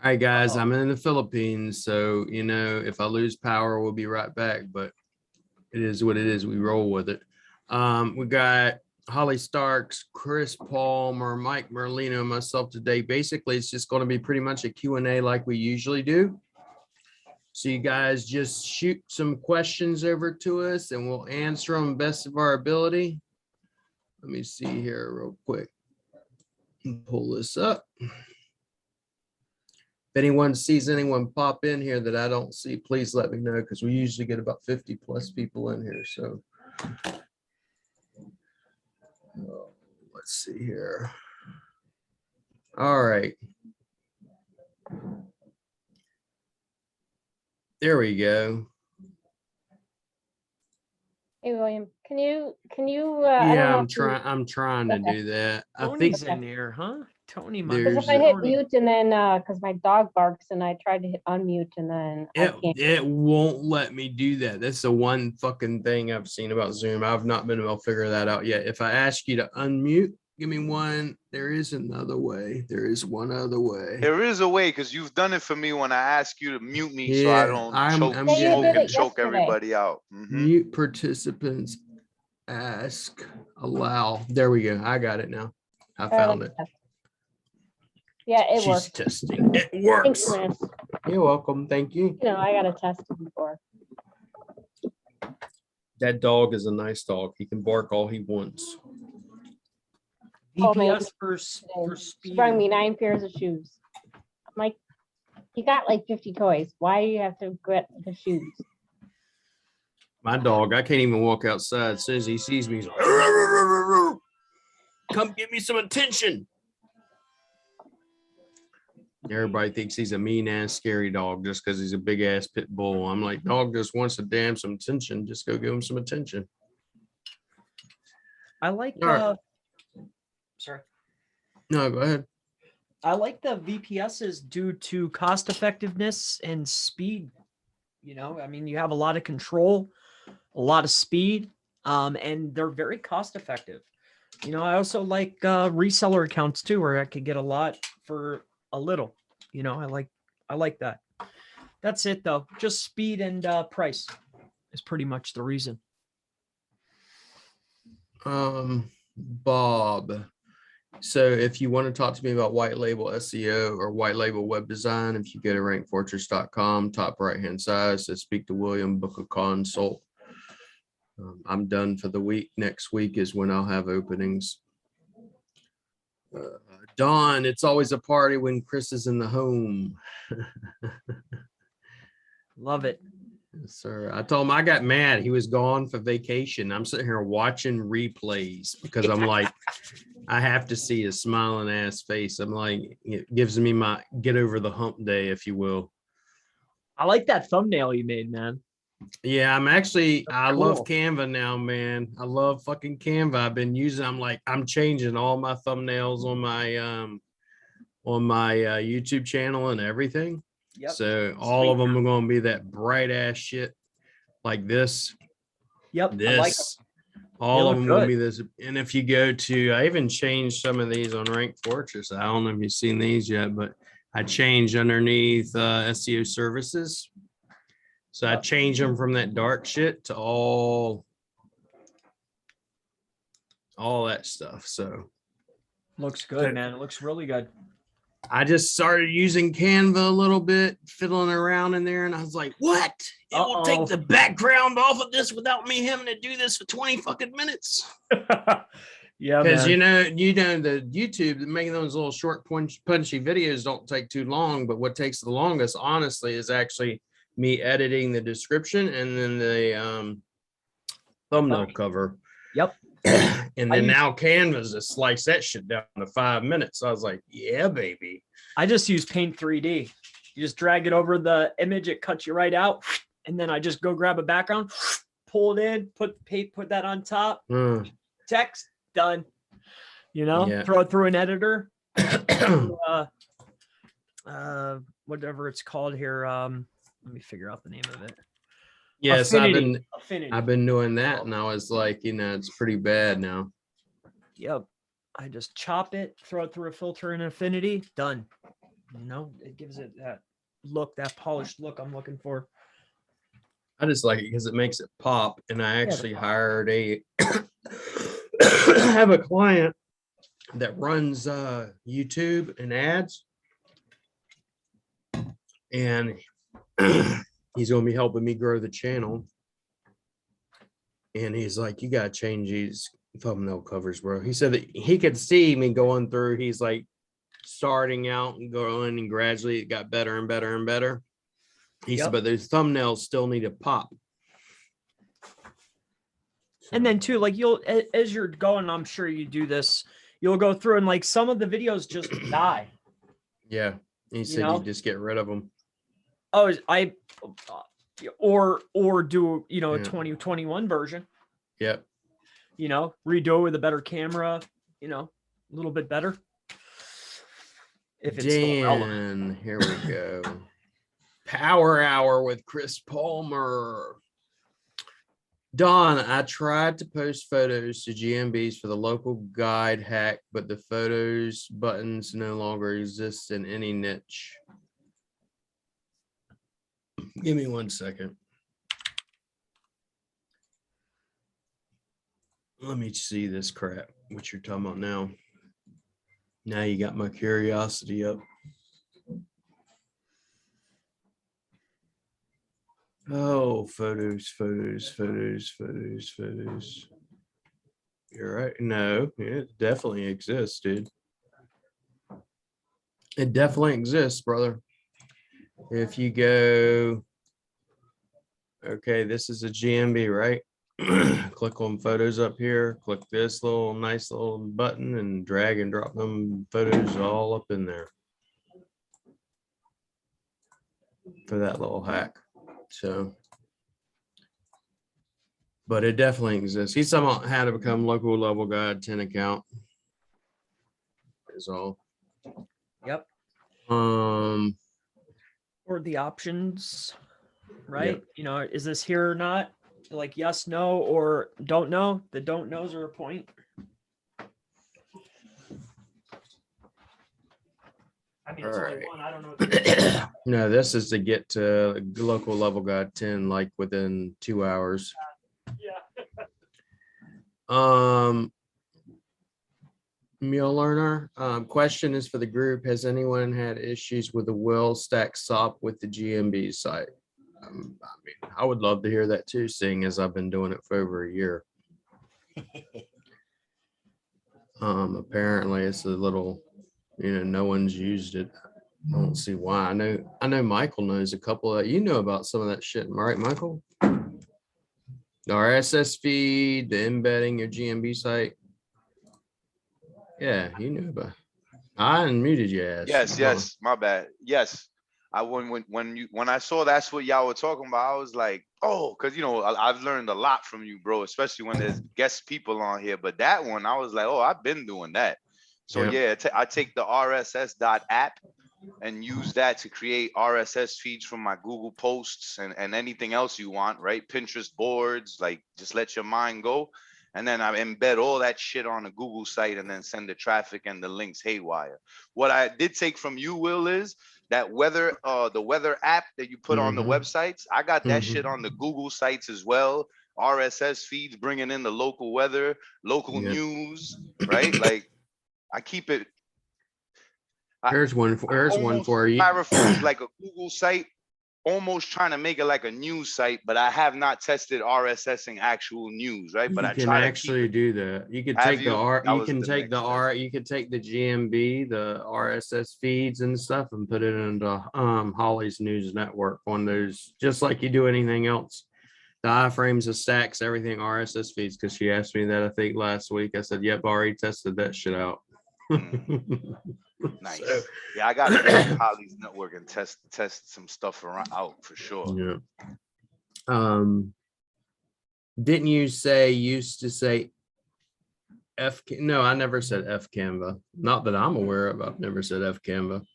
All right, guys, Uh-oh. I'm in the Philippines, so if I lose power, we'll be right back. But it is what it is. We roll with it. We got Holly Starks, Chris Palmer, Mike Merlino, myself today. Basically, it's just going to be pretty much a Q&A like we usually do. So you guys just shoot some questions over to us, and we'll answer them best of our ability. Let me see here real quick. Pull this up. If anyone sees anyone pop in here that I don't see, please let me know, because we usually get about 50 plus people in here. So let's see here. All right. There we go. Hey, William, can you, Yeah, I'm trying to do that. I think Tony's in there, huh? Tony, because if there's I hit Tony. mute and then, because my dog barks and I tried to hit unmute and then I can't. it won't let me do that. That's the one fucking thing I've seen about Zoom. I've not been able to figure that out yet. If I ask you to unmute, give me one. There is another way. There is one other way. There is a way, because you've done it for me when I ask you to mute me so Yeah, I don't I'm choke, getting smoke it. and choke Yesterday. everybody out. Mhm. Mute participants, ask, allow. There we go. I got it now. I found it. Yeah, it She's works. testing. It Thanks, works. Chris. You're welcome. Thank you. I got to test it before. That dog is a nice dog. He can bark all he wants. VPS for She speed. brought me 9 pairs of shoes. I'm like, you got like 50 toys. Why do you have to get the shoes? My dog, I can't even walk outside. As soon as he sees me, he's like, "Arr, arr, arr, arr. Come give me some attention." Everybody thinks he's a mean ass scary dog just because he's a big ass pit bull. I'm like, dog just wants some attention. Just go give him some attention. I like All right. sorry. No, go ahead. I like the VPSs due to cost effectiveness and speed. I mean, you have a lot of control, a lot of speed, and they're very cost effective. I also like reseller accounts too, where I could get a lot for a little. I like that. That's it though. Just speed and price is pretty much the reason. Bob. So if you want to talk to me about white label SEO or white label web design, if you go to rankfortress.com, top right hand side, says speak to William, book a consult. I'm done for the week. Next week is when I'll have openings. Dawn, it's always a party when Chris is in the home. Love it. Yes, sir. I told him I got mad. He was gone for vacation. I'm sitting here watching replays because I'm like, I have to see his smiling ass face. I'm like, it gives me my get over the hump day, if you will. I like that thumbnail you made, man. Yeah, I Cool. love Canva now, man. I love fucking Canva. I've been using, I'm changing all my thumbnails on my YouTube channel and everything. Yep. So all of them are going to be that bright ass shit like this. Yep. This. All of them will be this. And if you go to, I even changed some of these on Rank Fortress. I don't know if you've seen these yet, but I changed underneath SEO services. So I changed them from that dark shit to all that stuff. So looks good, man. It looks really good. I just started using Canva a little bit, fiddling around in there, and I was like, what? It will take the background off of this without me having to do this for 20 fucking minutes. Yeah, because the YouTube, making those little short punchy videos don't take too long, but what takes the longest, honestly, is actually me editing the description and then the thumbnail cover. Yep. And then now Canva's to slice that shit down to 5 minutes. So I was like, yeah, baby. I just use Paint 3D. You just drag it over the image, it cuts you right out, and then I just go grab a background, pull it in, put that on top, text, done. Throw it through an editor. Whatever it's called here. Let me figure out the name of it. Yes, Affinity. I've been doing that, and I was like, it's pretty bad now. Yep. I just chop it, throw it through a filter in Affinity, done. You know, it gives it that look, that polished look I'm looking for. I just like it because it makes it pop. And I the actually pop. hired I have a client that runs YouTube and ads. And he's going to be helping me grow the channel. And he's like, you got to change these thumbnail covers, bro. He said that he could see me going through. He's like starting out and going, and gradually it got better and better and better. He said, Yep. but those thumbnails still need to pop. And then too, like as you're going, I'm sure you do this, you'll go through and like some of the videos just die. Yeah. He said know? you just get rid of them. Oh, or do, you know, a Yeah. 2021 version, Yep. you know, redo it with a better camera, you know, a little bit better. If it's still relevant. Dan, here we go. Power Hour with Chris Palmer. Don, I tried to post photos to GMBs for the local guide hack, but the photos buttons no longer exist in any niche. Give me 1 second. Let me see this crap, what you're talking about now. Now you got my curiosity up. Oh, photos. You're right. No, it definitely exists, dude. It definitely exists, brother. If you go, okay, this is a GMB, right? Click on photos up here, click this little nice little button and drag and drop them photos all up in there for that little hack. So, but it definitely exists. He's talking about how to become local level guide 10 account is all. Yep. Yep. Or the options, right? You know, is this here or not? Like yes, no, or don't know. The don't knows are a point. I mean, it's only Alright. one. I don't know. No, this is to get to local level guide 10 like within 2 hours. Yeah. Meal learner, question is for the group. Has anyone had issues with the will stack SOP with the GMB site? I mean, I would love to hear that too, seeing as I've been doing it for over a year. Apparently it's a little, no one's used it. I don't see why. I know Michael knows a couple of, about some of that shit, right, Michael? The RSS feed, the embedding your GMB site. Yeah, you knew about. I unmuted your ass. Yes, my bad. Yes. When I saw that's what y'all were talking about, I was like, oh, because I've learned a lot from you, bro, especially when there's guest people on here. But that one, I was like, oh, I've been doing that. So yeah, I take the RSS.app and use that to create RSS feeds from my Google posts and anything else you want, right? Pinterest boards, like just let your mind go. And then I embed all that shit on a Google site and then send the traffic and the links haywire. What I did take from you, Will, is that the weather app that you put on the websites. I got that shit on the Google sites as well. RSS feeds bringing in the local weather, local news, right? Like I keep it. Here's one for you. Paraphrase like a Google site, almost trying to make it like a news site, but I have not tested RSSing actual news, right? But You I can try to actually do that. You could Have take you? the R. That You was can the take the next R. You could take the GMB, the RSS feeds and stuff, and put it into Holly's News Network. One of those, just like you do anything else. The iframes, the stacks, everything RSS feeds. Because she asked me that I think last week. I said, "Yep, already tested that shit out." Nice. So, Yeah, I gotta get on Holly's network and test some stuff out for sure. Yeah. Didn't you used to say F? No, I never said F Canva. Not that I'm aware of. I've never said F Canva.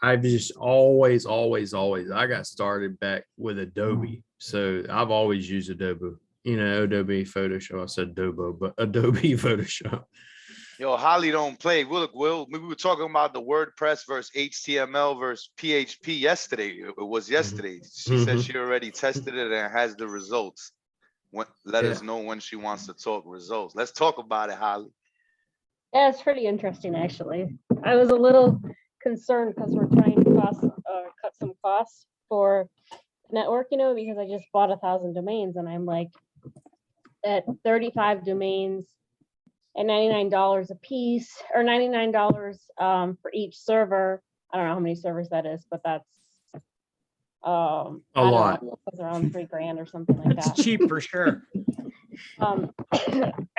I've just always. I got started back with Adobe, so I've always used Adobe. Adobe Photoshop. I said Adobe, but Adobe Photoshop. Yo, Holly don't play. We were talking about the WordPress versus HTML versus PHP yesterday. It was yesterday. She said she already tested it and has the results. Let us know when she wants to talk results. Let's talk about it, Holly. Yeah, it's pretty interesting, actually. I was a little concerned because we're trying to cut some costs for network, you know, because I just bought 1,000 domains and I'm like at 35 domains and $99 a piece, or $99 for each server. I don't know how many servers that is, but that's A lot. It's around $3,000 or something like That's that. cheap for sure. I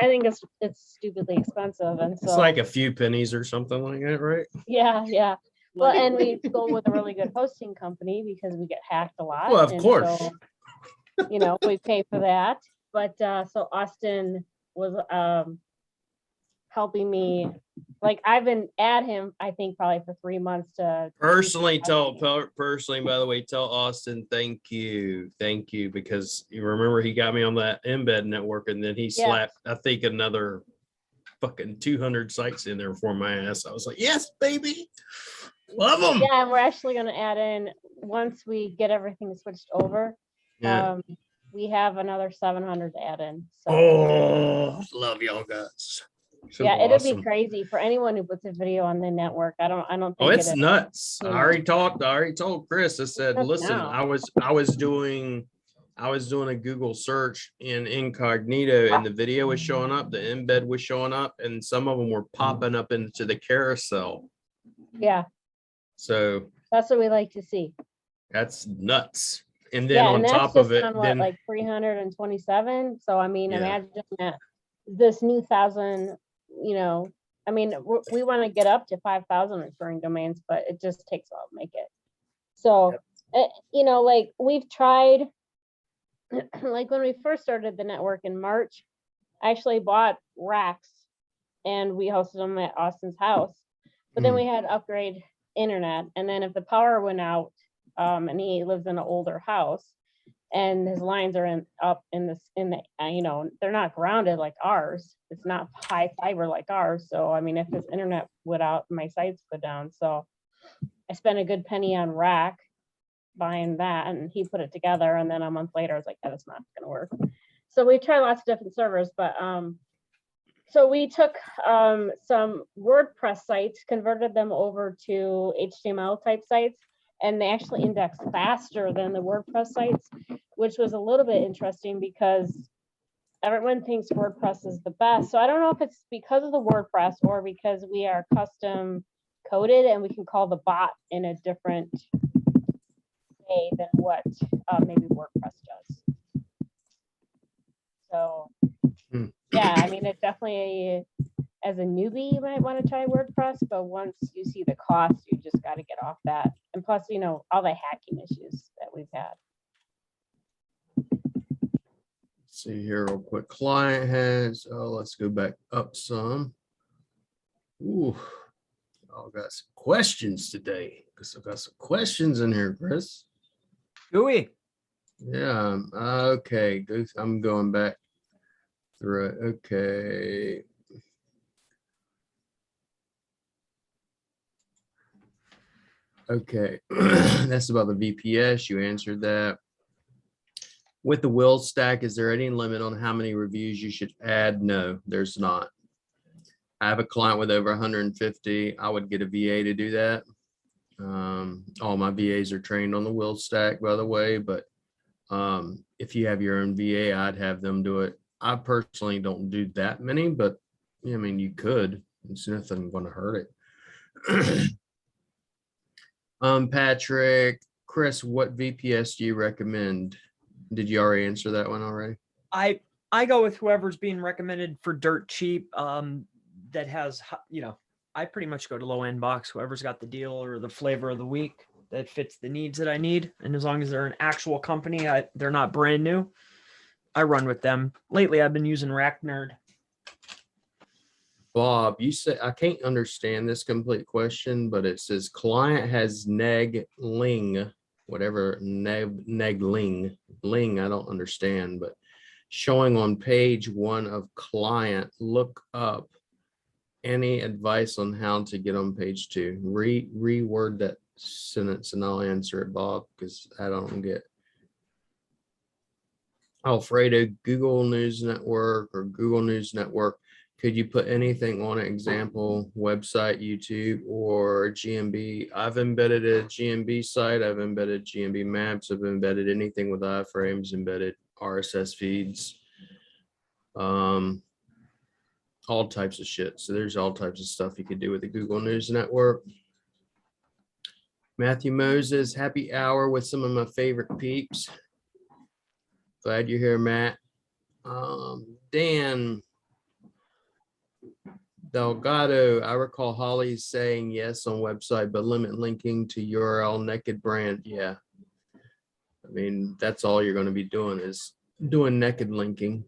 think it's stupidly expensive, and so It's like a few pennies or something like that, right? yeah. Well, and we go with a really good hosting company because we get hacked a lot. Well, of and course. so, you know, we pay for that. But so Austin was helping me. Like I've been at him, I think probably for 3 months to Personally, by the way, tell Austin thank you, because you remember he got me on that embed network, and then he slapped, I think, another fucking 200 sites in there for my ass. I was like, yes, baby, love them. Yeah, and we're actually going to add in once we get everything switched over. Yeah. We have another 700 to add in. So. Oh, love y'all guys. So yeah, awesome. It'll be crazy for anyone who puts a video on the network. I don't think Oh, it's nuts. you I know. already told Chris, I said, Just listen, now. I was doing a Google search in incognito, and the video was showing up, the embed was showing up, and some of them were popping up into the carousel. Yeah, So that's what we like to see. that's nuts. And then on and that's top of just it, on then like 327. So I mean, Yeah. imagine that this new 1,000, you know, I mean, we want to get up to 5,000 referring domains, but it just takes a while to make it. So, you know, like we've tried, like when we first started the network in March, I actually bought racks and we hosted them at Austin's house, but then we had to upgrade internet. And then if the power went out, and he lives in an older house and his lines are up in the, you know, they're not grounded like ours. It's not high fiber like ours. So, I mean, if his internet went out, my sites go down. So I spent a good penny on rack buying that, and he put it together. And then a month later, I was like, that's not going to work. So we tried lots of different servers, but, so we took some WordPress sites, converted them over to HTML type sites, and they actually index faster than the WordPress sites, which was a little bit interesting because everyone thinks WordPress is the best. So I don't know if it's because of the WordPress or because we are custom coded and we can call the bot in a different way than what maybe WordPress does. So yeah, I mean, it definitely, as a newbie, you might want to try WordPress, but once you see the cost, you just got to get off that. And plus, you know, all the hacking issues that we've had. see here real quick. Client has, let's go back up some. Ooh, I've got some questions today. Because I've got some questions in here, Chris. Gooey. Yeah, okay. I'm going back through it. Okay. Okay, that's about the VPS. You answered that. With the will stack, is there any limit on how many reviews you should add? No, there's not. I have a client with over 150. I would get a VA to do that. All my VAs are trained on the will stack, by the way, but if you have your own VA, I'd have them do it. I personally don't do that many, but I mean, you could. It's nothing going to hurt it. Patrick, Chris, what VPS do you recommend? Did you already answer that one already? I go with whoever's being recommended for dirt cheap. That has, you know, I pretty much go to low end box, whoever's got the deal or the flavor of the week that fits the needs that I need. And as long as they're an actual company, they're not brand new, I run with them. Lately, I've been using Rack Nerd. Bob, you said, I can't understand this complete question, but it says client has negling, whatever negling, ling, I don't understand, but showing on page 1 of client, look up Any advice on how to get on page 2? Reword that sentence and I'll answer it, Bob, because I don't get. Alfredo, Google News Network or Google News Network. Could you put anything on an example website, YouTube, or GMB? I've embedded a GMB site. I've embedded GMB maps. I've embedded anything with iframes, embedded RSS feeds, all types of shit. So there's all types of stuff you could do with the Google News Network. Matthew Moses, happy hour with some of my favorite peeps. Glad you're here, Matt. Dan Delgado, I recall Holly saying yes on website, but limit linking to URL naked brand. Yeah. I mean, that's all you're going to be doing is doing naked linking.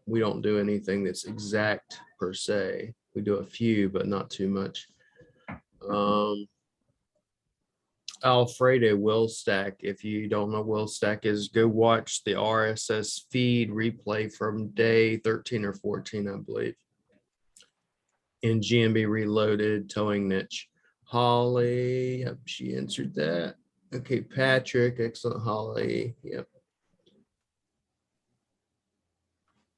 We don't do anything that's exact per se. We do a few, but not too much. Alfredo will stack. If you don't know will stack is, go watch the RSS feed replay from day 13 or 14, I believe. In GMB Reloaded, towing niche. Holly, yep, she answered that. Okay, Patrick, excellent, Holly, yep.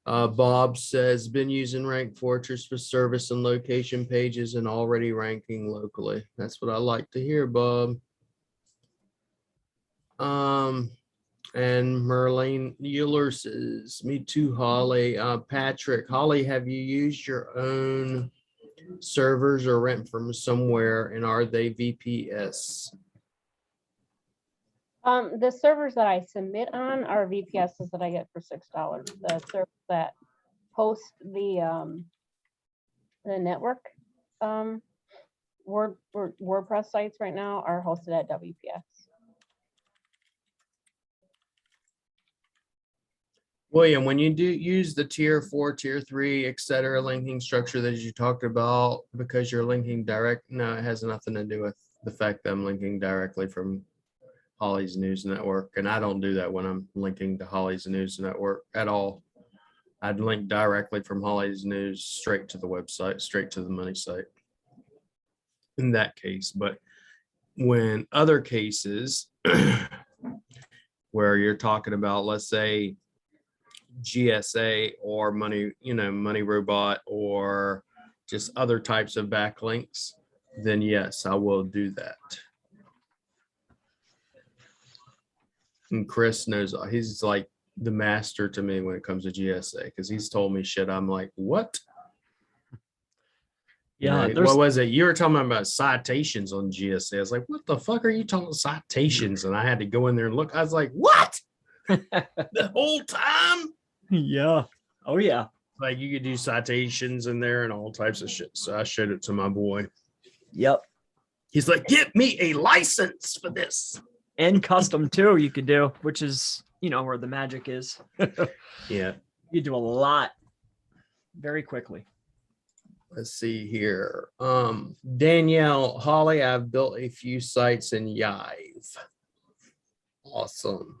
Bob says, been using Rank Fortress for service and location pages and already ranking locally. That's what I like to hear, Bob. And Merlene Euler says, me too, Holly. Patrick, Holly, have you used your own servers or rent from somewhere, and are they VPS? The servers that I submit on are VPSs that I get for $6. The servers that host the network WordPress sites right now are hosted at WPS. William, when you do use the tier 4, tier 3, etc. linking structure that you talked about, because you're linking direct, no, it has nothing to do with the fact that I'm linking directly from Holly's News Network. And I don't do that when I'm linking to Holly's News Network at all. I'd link directly from Holly's News straight to the website, straight to the money site in that case. But when other cases where you're talking about, let's say, GSA or money, money robot, or just other types of backlinks, then yes, I will do that. And Chris knows, he's like the master to me when it comes to GSA, because he's told me shit. I'm like, what? Yeah, What was it? You were talking about citations on GSA. I was like, what the fuck are you talking about citations? And I had to go in there and look. I was like, what? The whole time? Yeah. Oh yeah. Like you could do citations in there and all types of shit. So I showed it to my boy. Yep. He's like, get me a license for this. And custom too, you could do, which is, where the magic is. Yeah. You do a lot very quickly. Let's see here. Danielle, Holly, I've built a few sites in Yive. Awesome.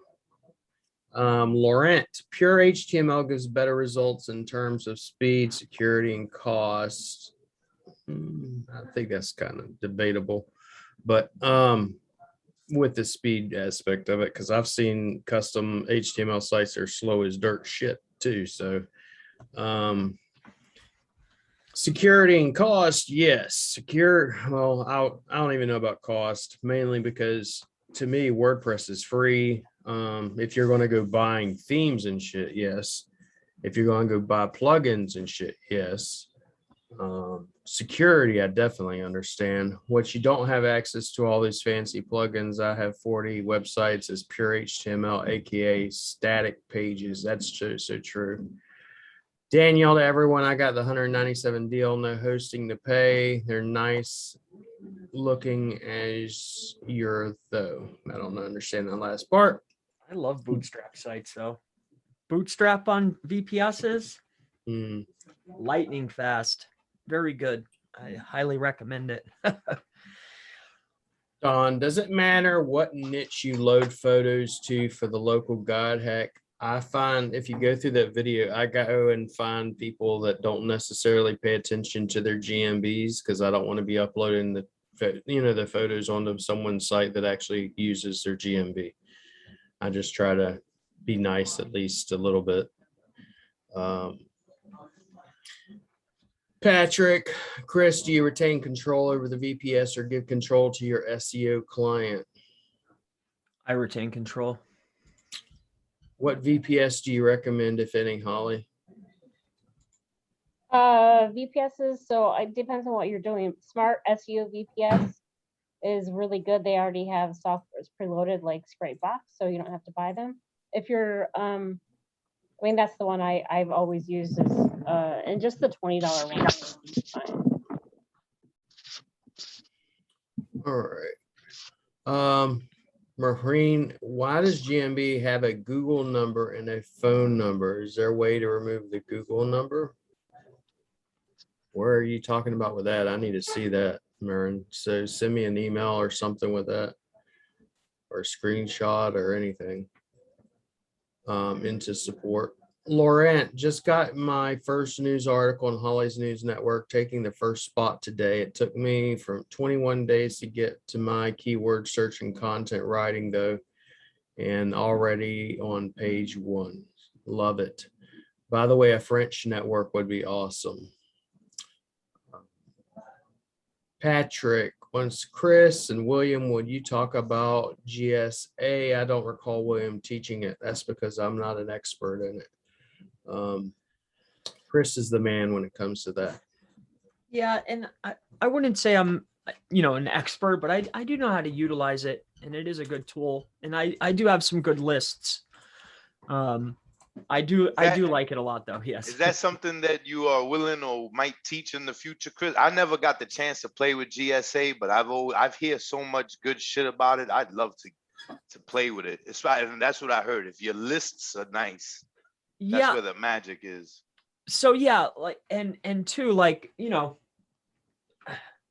Laurent, pure HTML gives better results in terms of speed, security, and cost. I think that's kind of debatable, but with the speed aspect of it, because I've seen custom HTML sites that are slow as dirt shit too. So security and cost, yes. Secure, well, I don't even know about cost, mainly because to me, WordPress is free. If you're going to go buying themes and shit, yes. If you're going to go buy plugins and shit, yes. Security, I definitely understand. What you don't have access to all these fancy plugins. I have 40 websites as pure HTML, aka static pages. That's so true. Danielle, to everyone, I got the 197 deal, no hosting to pay. They're nice looking as you're though. I don't understand that last part. I love Bootstrap sites though. Bootstrap on VPSs, lightning fast. Very good. I highly recommend it. Don, does it matter what niche you load photos to for the local guide hack? I find if you go through that video, I go and find people that don't necessarily pay attention to their GMBs because I don't want to be uploading the photos onto someone's site that actually uses their GMB. I just try to be nice at least a little bit. Patrick, Chris, do you retain control over the VPS or give control to your SEO client? I retain control. What VPS do you recommend, if any, Holly? VPSs, so it depends on what you're doing. Smart SEO VPS is really good. They already have software preloaded like Scrapebox, so you don't have to buy them. If you're, I mean, that's the one I've always used is, and just the $20 one. Is fine. All right. Maureen, why does GMB have a Google number and a phone number? Is there a way to remove the Google number? Where are you talking about with that? I need to see that, Marin. So send me an email or something with that, or a screenshot or anything into support. Laurent, just got my first news article on Holly's News Network, taking the first spot today. It took me from 21 days to get to my keyword search and content writing though, and already on page 1. Love it. By the way, a French network would be awesome. Patrick, once Chris and William, would you talk about GSA? I don't recall William teaching it. That's because I'm not an expert in it. Chris is the man when it comes to that. Yeah, and I wouldn't say I'm, an expert, but I do know how to utilize it, and it is a good tool. And I do have some good lists. I do like it a lot though. Yes. Is that something that you are willing or might teach in the future, Chris? I never got the chance to play with GSA, but I've heard so much good shit about it. I'd love to play with it. It's right, and that's what I heard. If your lists are nice, that's where the magic is. So yeah, like and two, like,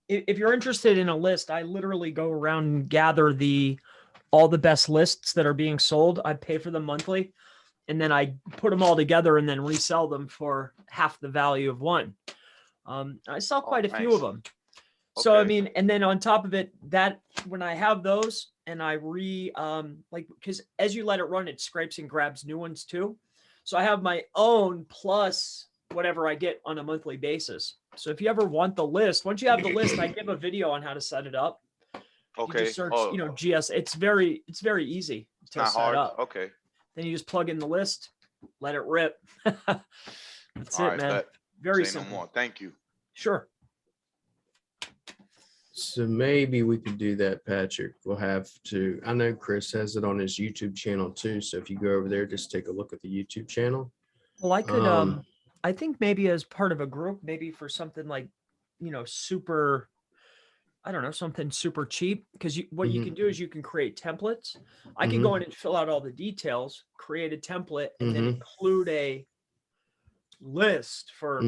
if you're interested in a list, I literally go around and gather all the best lists that are being sold. I pay for them monthly, and then I put them all together and then resell them for half the value of one. I sell quite a few of them. So, I mean, and then on top of it, that when I have those and I because as you let it run, it scrapes and grabs new ones too. So I have my own plus whatever I get on a monthly basis. So if you ever want the list, once you have the list, I give a video on how to set it up. Okay. You just search, GS. It's very easy to set up. Okay. Then you just plug in the list, let it rip. That's it, man. Very simple. No more. Thank you. Sure. So maybe we could do that, Patrick. We'll have to, I know Chris has it on his YouTube channel too. So if you go over there, just take a look at the YouTube channel. Well, I could, I think maybe as part of a group, maybe for something like, super, I don't know, something super cheap. Because what you can do is you can create templates. I can go in and fill out all the details, create a template, and then include a list for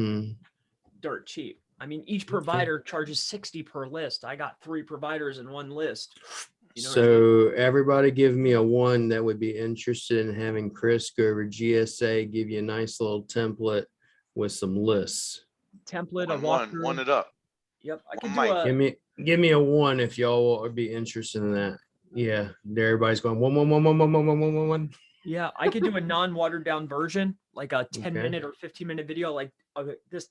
dirt cheap. I mean, each provider charges 60 per list. I got 3 providers in one list. So everybody give me a 1 that would be interested in having Chris go over GSA, give you a nice little template with some lists. Template, a walkthrough. One it up. Yep, I can do give me a 1 if y'all would be interested in that. Yeah, everybody's going one. Yeah, I could do a non-watered down version, like a 10-minute or 15-minute video, like this,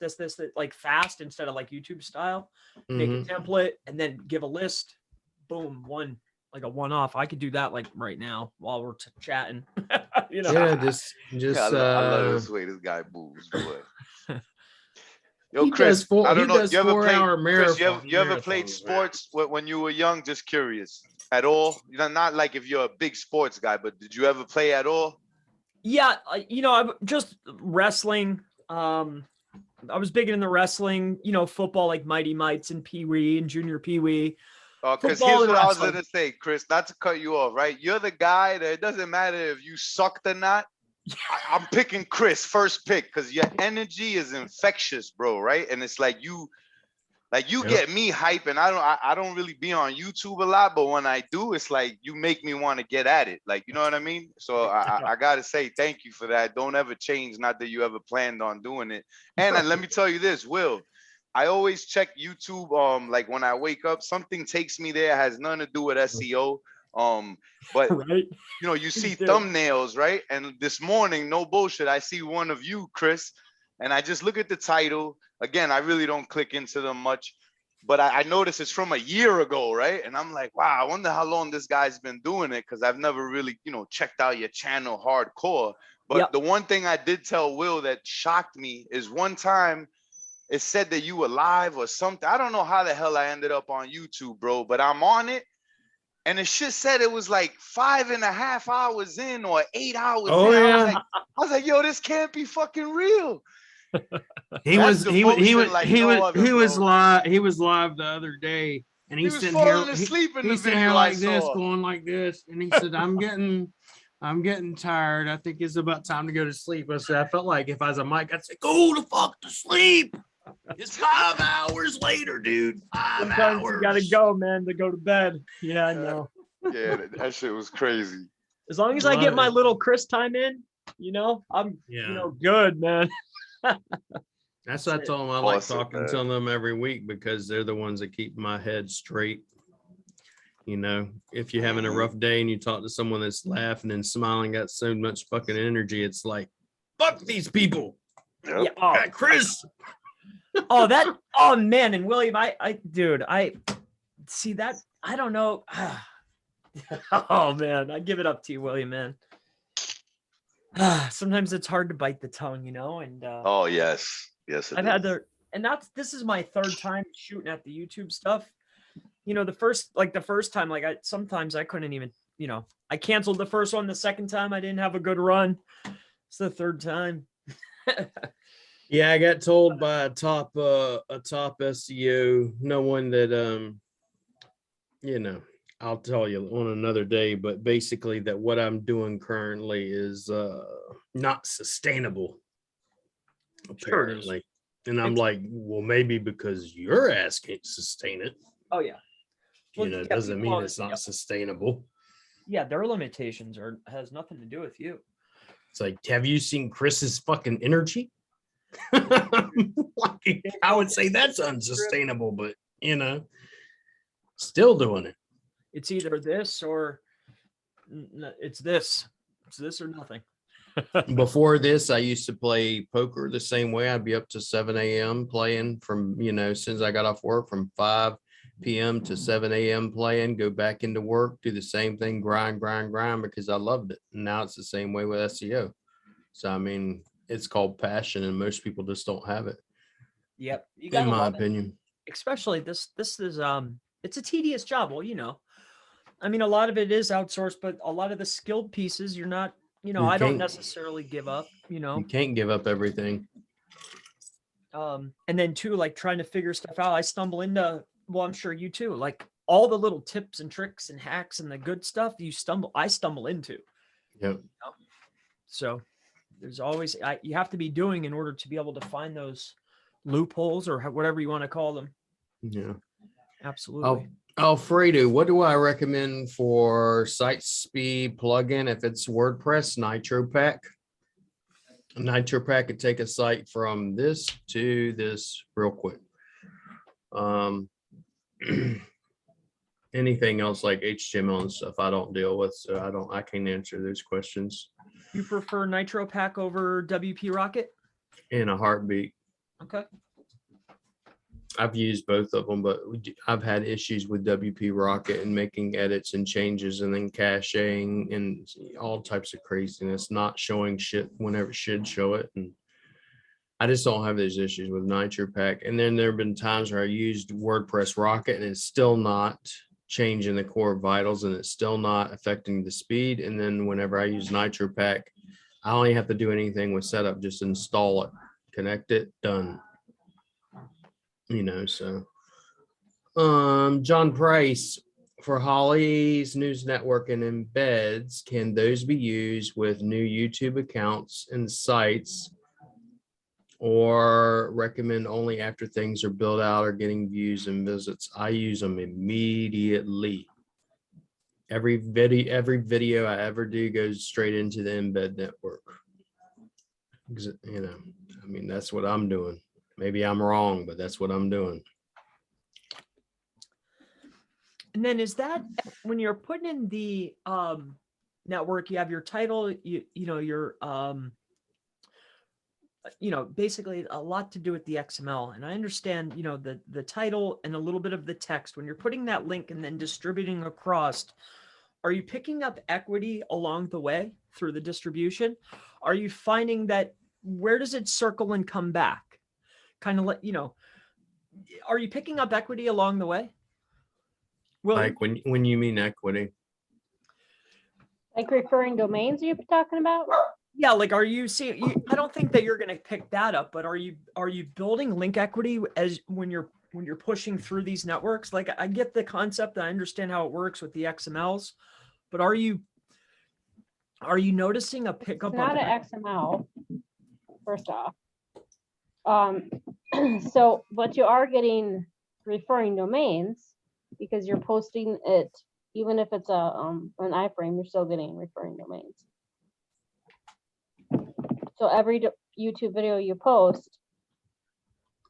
like fast instead of like YouTube style. Make a template and then give a list. Boom, like a one-off. I could do that like right now while we're chatting. Yeah, just. I love this way this guy moves. Yo, He Chris, does I don't know. does 4-hour Chris, you marathons, ever played sports when you were young? Just curious. At all? Not like if you're a big sports guy, but did you ever play at all? Yeah, I'm just wrestling. I was big in the wrestling, football, like Mighty Mites and Pee Wee and Junior Pee Wee. Because here's what I was gonna say, Chris. Not to cut you off, right? You're the guy that it doesn't matter if you sucked or not. I'm picking Chris first pick because your energy is infectious, bro. Right? And it's like Like you Yep. get me hype, and I don't really be on YouTube a lot, but when I do, it's like you make me want to get at it. Like, you know what I mean? So I gotta say thank you for that. Don't ever change. Not that you ever planned on doing it. And let me tell you this, Will. I always check YouTube. Like when I wake up, something takes me there. It has nothing to do with SEO. But Right? you know, you see do. thumbnails, right? And this morning, no bullshit, I see one of you, Chris, and I just look at the title. Again, I really don't click into them much, but I notice it's from a year ago, right? And I'm like, wow, I wonder how long this guy's been doing it, because I've never really, you know, checked out your channel hardcore. But Yep. the one thing I did tell Will that shocked me is one time it said that you were live or something. I don't know how the hell I ended up on YouTube, bro, but I'm on it. And the shit said it was like 5.5 hours in or 8 hours Oh, in. yeah. I was like, yo, this can't be fucking real. He That's was devotion like no other, bro. live. He was live the other day, and He he's was sitting here. falling asleep in the He's sitting here video I like this, saw. going like this, and he said, I'm getting tired. I think it's about time to go to sleep." I said, I felt like if I was a Mike, I'd say, "Go the fuck to sleep. It's 5 hours later, dude. 5 Sometimes hours. you gotta go, man, to go to bed. Yeah, I know. Yeah, that shit was crazy. As long as I get Love my it. little Chris time in, I'm Yeah. good, man. That's what I it. told him. I like Awesome, talking man. to them every week because they're the ones that keep my head straight. You know, if you're having a rough day and you talk to someone that's laughing and smiling, got so much fucking energy, it's like, fuck these people. Yep. Yeah. Oh, Chris. oh man, and William, dude, I see that. I don't know. Oh man, I give it up to you, William, man. Sometimes it's hard to bite the tongue, you know, and Oh, yes. Yes, it I've had is. to, and this is my third time shooting at the YouTube stuff. You know, the first time, like sometimes I couldn't even, you know, I canceled the first one. The second time I didn't have a good run. It's the third time. Yeah, I got told by a top SEO, no one that you know, I'll tell you on another day, but basically that what I'm doing currently is not sustainable. Sure it is. Apparently. And I'm like, well, maybe because your ass can't sustain it. Oh yeah. Well, You know, it yeah, doesn't people mean it's not sustainable. Yeah, their limitations has nothing to do with you. It's like, have you seen Chris's fucking energy? Like, I would say that's unsustainable, but you know, still doing it. It's either this or it's this. It's this or nothing. Before this, I used to play poker the same way. I'd be up to 7 a.m. playing from, you know, since I got off work from 5 p.m. to 7 a.m. playing, go back into work, do the same thing, grind because I loved it. And now it's the same way with SEO. So, I mean, it's called passion and most people just don't have it. Yep. You In gotta my love it. opinion. Especially this is it's a tedious job. Well, you know, I mean, a lot of it is outsourced, but a lot of the skilled pieces you're not, you know, You I don't can't- necessarily give up, you know. You can't give up everything. And then too, like trying to figure stuff out. I stumble into, well, I'm sure you too, like all the little tips and tricks and hacks and the good stuff I stumble into. Yep. So there's always, you have to be doing in order to be able to find those loopholes or whatever you want to call them. Yeah. Absolutely. Alfredo, what do I recommend for site speed plugin if it's WordPress? NitroPack. NitroPack could take a site from this to this real quick. Anything else like HTML and stuff I don't deal with, so I can't answer those questions You prefer NitroPack over WP Rocket? in a heartbeat. Okay. I've used both of them, but I've had issues with WP Rocket and making edits and changes and then caching and all types of craziness, not showing shit whenever it should show it. And I just don't have those issues with NitroPack. And then there have been times where I used WordPress Rocket and it's still not changing the core vitals and it's still not affecting the speed. And then whenever I use NitroPack, I only have to do anything with setup, just install it, connect it, done. You know, so John Price, for Holly's News Network and embeds, can those be used with new YouTube accounts and sites or recommend only after things are built out or getting views and visits. I use them immediately. Every video I ever do goes straight into the embed network. You know, I mean, that's what I'm doing. Maybe I'm wrong, but that's what I'm doing. And then is that when you're putting in the network, you have your title, you know, your basically a lot to do with the XML. And I understand, you know, the title and a little bit of the text. When you're putting that link and then distributing across, are you picking up equity along the way through the distribution? Are you finding that where does it circle and come back? Kind of like, you know, are you picking up equity along the way? Well, Like when you mean equity. Like referring domains you're talking about? yeah, like are you seeing? I don't think that you're going to pick that up, but are you building link equity as when you're pushing through these networks? Like I get the concept, I understand how it works with the XMLs, but are you noticing a pickup? It's not an XML, first off. So, but you are getting referring domains because you're posting it, even if it's an iframe, you're still getting referring domains. So every YouTube video you post,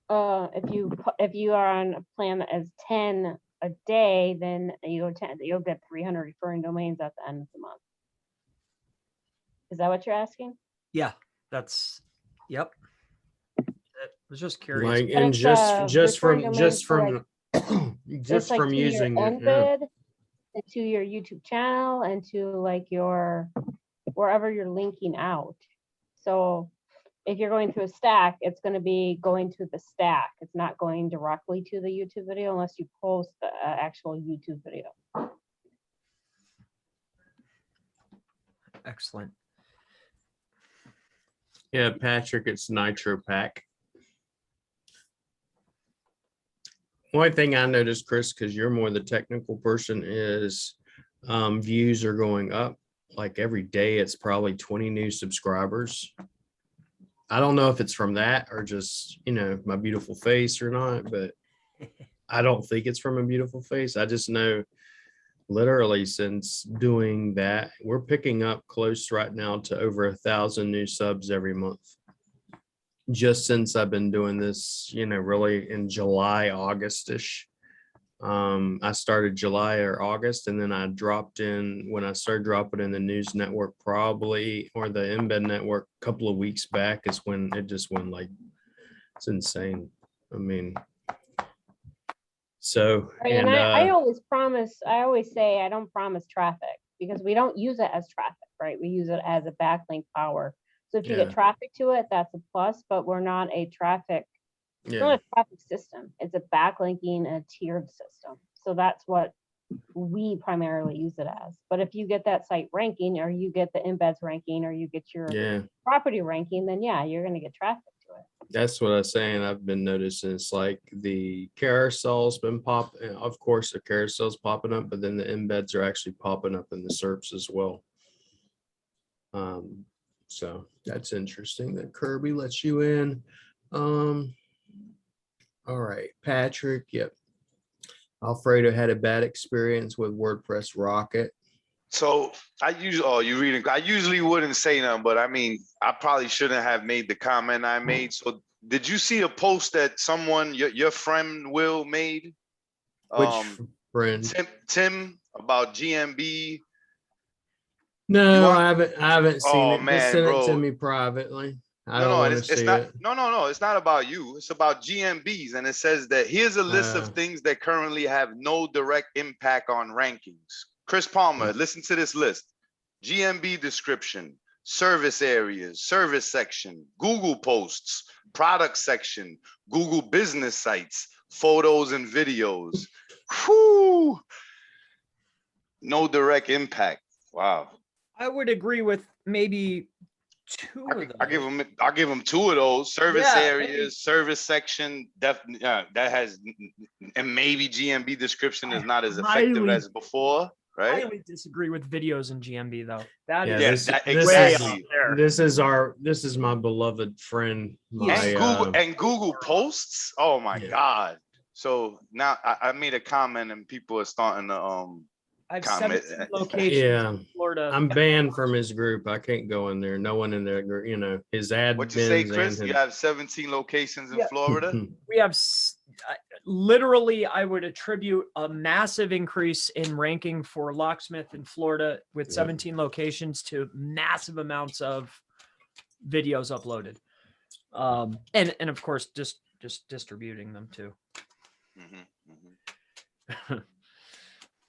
if you are on a plan that is 10 a day, then you'll get 300 referring domains at the end of the month. Is that what you're asking? Yeah, that's yep. I was just curious. Like, But and it's, just referring from domains for, just like from to your using it. Yeah. embed, and to your YouTube channel, and to like your wherever you're linking out. So if you're going through a stack, it's going to be going to the stack. It's not going directly to the YouTube video unless you post the actual YouTube video. Excellent. Yeah, Patrick, it's Nitro Pack. One thing I noticed, Chris, because you're more the technical person, is views are going up. Like every day, it's probably 20 new subscribers. I don't know if it's from that or just, you know, my beautiful face or not, but I don't think it's from a beautiful face. I just know literally since doing that, we're picking up close right now to over 1,000 new subs every month. Just since I've been doing this, you know, really in July, August-ish. I started July or August, and then I dropped in when I started dropping in the news network probably, or the embed network a couple of weeks back is when it just went like, it's insane. I mean, so, Right, and I always say I don't promise traffic because we don't use it as traffic, right? We use it as a backlink power. So if you get traffic to it, that's a plus, but we're not a traffic, it's not a traffic system. It's a backlinking and a tiered system. So that's what we primarily use it as. But if you get that site ranking, or you get the embeds ranking, or you get your property ranking, then yeah, you're going to get traffic to it. That's what I was saying. I've been noticing it's like the carousel's been popping. Of course, the carousel's popping up, but then the embeds are actually popping up in the SERPs as well. So that's interesting that Kirby lets you in. All right, Patrick. Yep. Alfredo had a bad experience with WordPress Rocket. So I usually wouldn't say nothing, but I mean, I probably shouldn't have made the comment I made. So did you see a post that someone, your friend Will made? Which friend? Tim, about GMB. No, I haven't seen Oh, it. man, Just send bro. it to me privately. I don't No, want to it's see not. it. No, it's not about you. It's about GMBs, and it says that here's a list of things that currently have no direct impact on rankings. Chris Palmer, listen to this list: GMB description, service areas, service section, Google posts, product section, Google business sites, photos and videos. Whew. No direct impact. Wow. I would agree with maybe two of them. I'll give them two of those. Service areas, service section, definitely that has, and maybe GMB description is not as effective as before. right? highly disagree with videos in GMB though. That Yeah, is Yeah, this way is- up there. this is my beloved friend. Yes. My And Google posts. Oh my Yeah. God. So now I made a comment and people are starting to I have comment. 17 locations Yeah. in Florida. I'm banned from his group. I can't go in there. No one in there, you know, his admins. What you say, and Chris? You his- have 17 locations in Yeah. Florida? We have literally, I would attribute a massive increase in ranking for locksmith in Florida with Yeah. 17 locations to massive amounts of videos uploaded. And of course, just distributing them too. Mhm, mhm.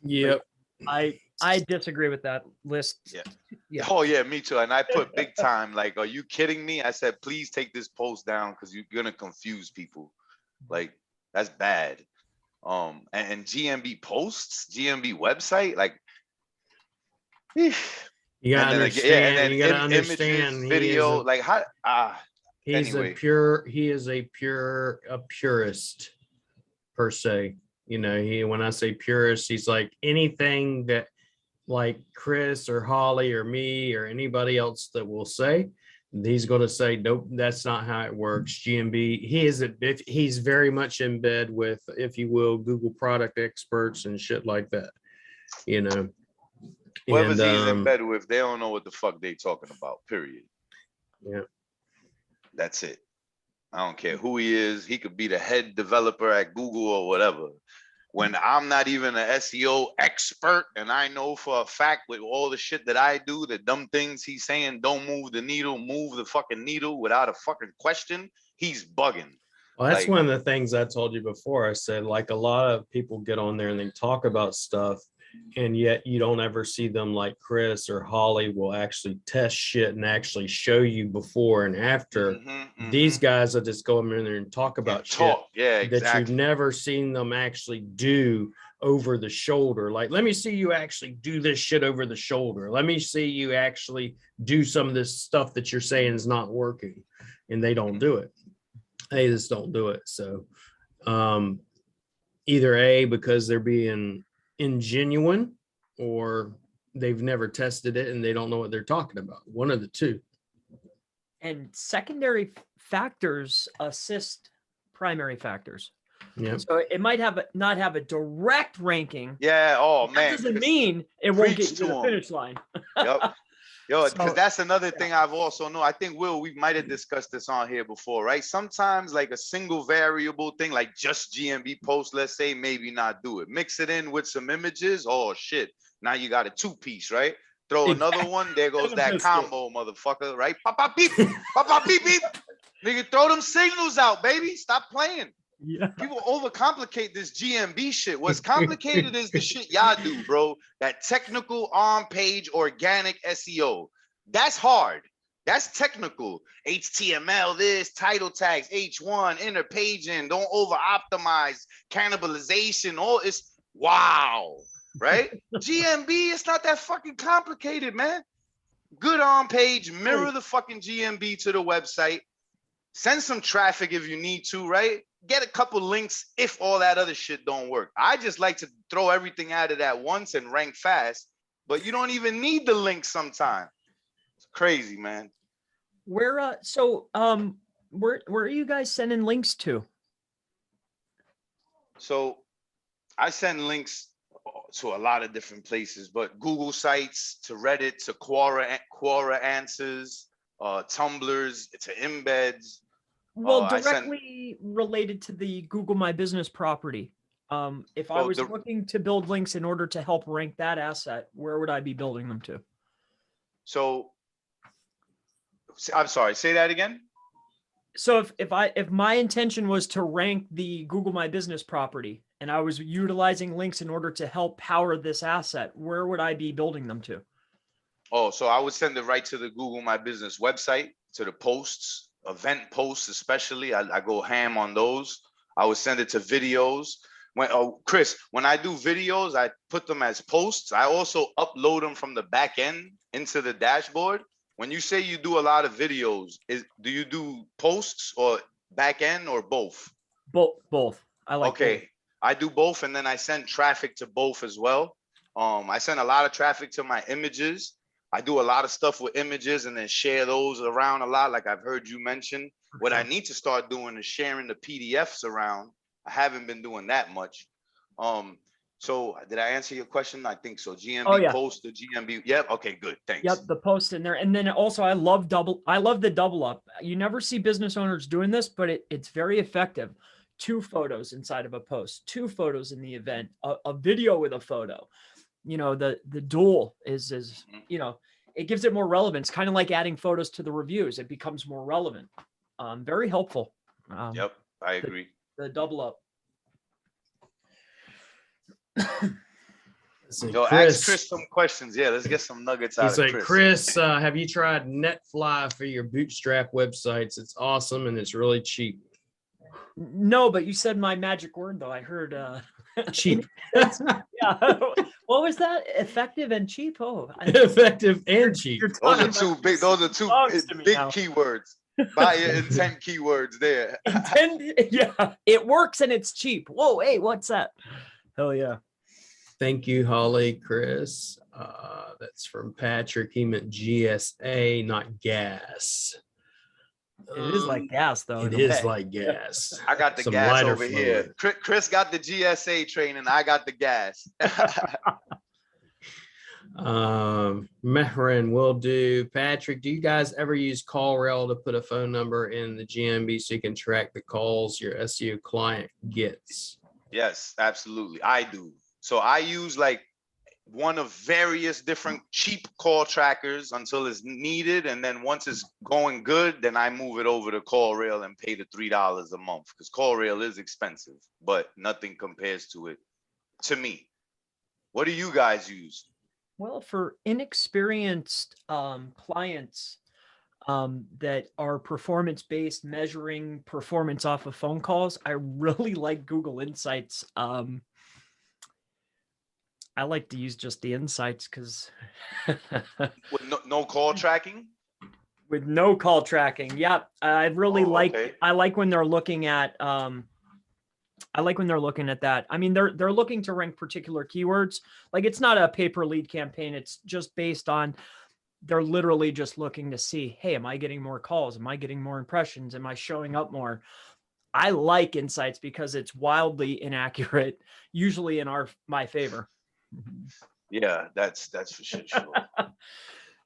Yep. I disagree with that list. Yeah. Yeah. Oh yeah, me too. And I put big time. Like, are you kidding me? I said, please take this post down because you're gonna confuse people. Like, that's bad. And GMB posts, GMB website, like, You gotta and then again, yeah, and understand. then You gotta images, understand. video, like how He's anyway. he is a purist per se. You know, when I say purist, he's like anything that like Chris or Holly or me or anybody else that will say, he's going to say, nope, that's not how it works. GMB, he's very much in bed with, if you will, Google product experts and shit like that, you know. Whoever's And, he's in bed with, they don't know what the fuck they talking about, period. Yeah. That's it. I don't care who he is. He could be the head developer at Google or whatever. When I'm not even an SEO expert and I know for a fact with all the shit that I do, the dumb things he's saying, don't move the needle, move the fucking needle without a fucking question, he's bugging. Well, that's Like- one of the things I told you before. I said, like, a lot of people get on there and they talk about stuff, and yet you don't ever see them like Chris or Holly will actually test shit and actually show you before and after. Mhm, These mhm. guys will just go in there and talk And about shit talk. Yeah, that you've exactly. never seen them actually do over the shoulder. Like, let me see you actually do this shit over the shoulder. Let me see you actually do some of this stuff that you're saying is not working, and they don't do it. They just don't do it. So either A, because they're being ingenuine, or they've never tested it and they don't know what they're talking about. One of the two. And secondary factors assist primary factors. Yeah. So it might not have a direct ranking. Yeah. Oh That man. doesn't Chris, mean it won't preach get you to to the 'em. finish line. Yep. Yo, because So- that's another thing I've also known. I think we might have discussed this on here before, right? Sometimes like a single variable thing, like just GMB post, let's say, maybe not do it. Mix it in with some images. Oh shit. Now you got a 2-piece, right? Throw another one. There goes And a that biscuit. combo, motherfucker, right? Pop, pop, beep. Pop, pop, beep, beep. Nigga, throw them signals out, baby. Stop playing. Yeah. People overcomplicate this GMB shit. What's complicated is the shit y'all do, bro. That technical on-page organic SEO. That's hard. That's technical. HTML, this, title tags, H1, inner paging, don't over-optimize, cannibalization, all it's wow, right? GMB, it's not that fucking complicated, man. Good on-page, mirror the fucking GMB to the website. Send some traffic if you need to, right? Get a couple links if all that other shit don't work. I just like to throw everything at it at once and rank fast, but you don't even need the links sometimes. It's crazy, man. Where are you guys sending links to? So I send links to a lot of different places, but Google sites, to Reddit, to Quora answers, Tumblrs, to embeds. Well, I sent- directly related to the Google My Business property. If I Well, was looking to build links in order to help rank that asset, where would I be building them to? So I'm sorry, say that again. So if my intention was to rank the Google My Business property and I was utilizing links in order to help power this asset, where would I be building them to? Oh, so I would send it right to the Google My Business website, to the posts, event posts especially. I go ham on those. I would send it to videos. Chris, when I do videos, I put them as posts. I also upload them from the back end into the dashboard. When you say you do a lot of videos, do you do posts or back end or both? Both. I like both. Okay, I do both, and then I send traffic to both as well. I send a lot of traffic to my images. I do a lot of stuff with images and then share those around a lot, like I've heard you mention. What I need to start doing is sharing the PDFs around. I haven't been doing that much. So did I answer your question? I think so. GMB post to GMB. Yep. Okay, good. Thanks. Yep, the post in there. And then also I love the double up. You never see business owners doing this, but it's very effective. 2 photos inside of a post, 2 photos in the event, a video with a photo. You know, the dual is, you know, it gives it more relevance, kind of like adding photos to the reviews. It becomes more relevant. Very helpful. Yep, I agree. The double up. So ask Chris some questions. Yeah, let's get some nuggets out of Chris. Chris, have you tried NetFly for your Bootstrap websites? It's awesome and it's really cheap. No, but you said my magic word though. I heard cheap. Yeah. What was that? Effective and cheap? Oh, effective and cheap. Those are two big keywords. Buyer intent keywords there. Yeah, it works and it's cheap. Whoa, hey, what's that? Hell yeah. Thank you, Holly, Chris. That's from Patrick. He meant GSA, not gas. It is like gas, though. It is like gas. I got the gas over here. Chris got the GSA training. I got the gas. Mehran will do. Patrick, do you guys ever use CallRail to put a phone number in the GMB so you can track the calls your SEO client gets? Yes, absolutely. I do. So I use like one of various different cheap call trackers until it's needed. And then once it's going good, then I move it over to CallRail and pay the $3 a month because CallRail is expensive, but nothing compares to it to me. What do you guys use? Well, for inexperienced clients that are performance-based, measuring performance off of phone calls, I really like Google Insights. I like to use just the insights because with no call tracking. With no call tracking, yeah, I really like. Okay. I like when they're looking at. I like when they're looking at that. I mean, they're looking to rank particular keywords. Like it's not a pay per lead campaign. It's just based on. They're literally just looking to see, hey, am I getting more calls? Am I getting more impressions? Am I showing up more? I like insights because it's wildly inaccurate, usually in my favor. Yeah, that's for sure.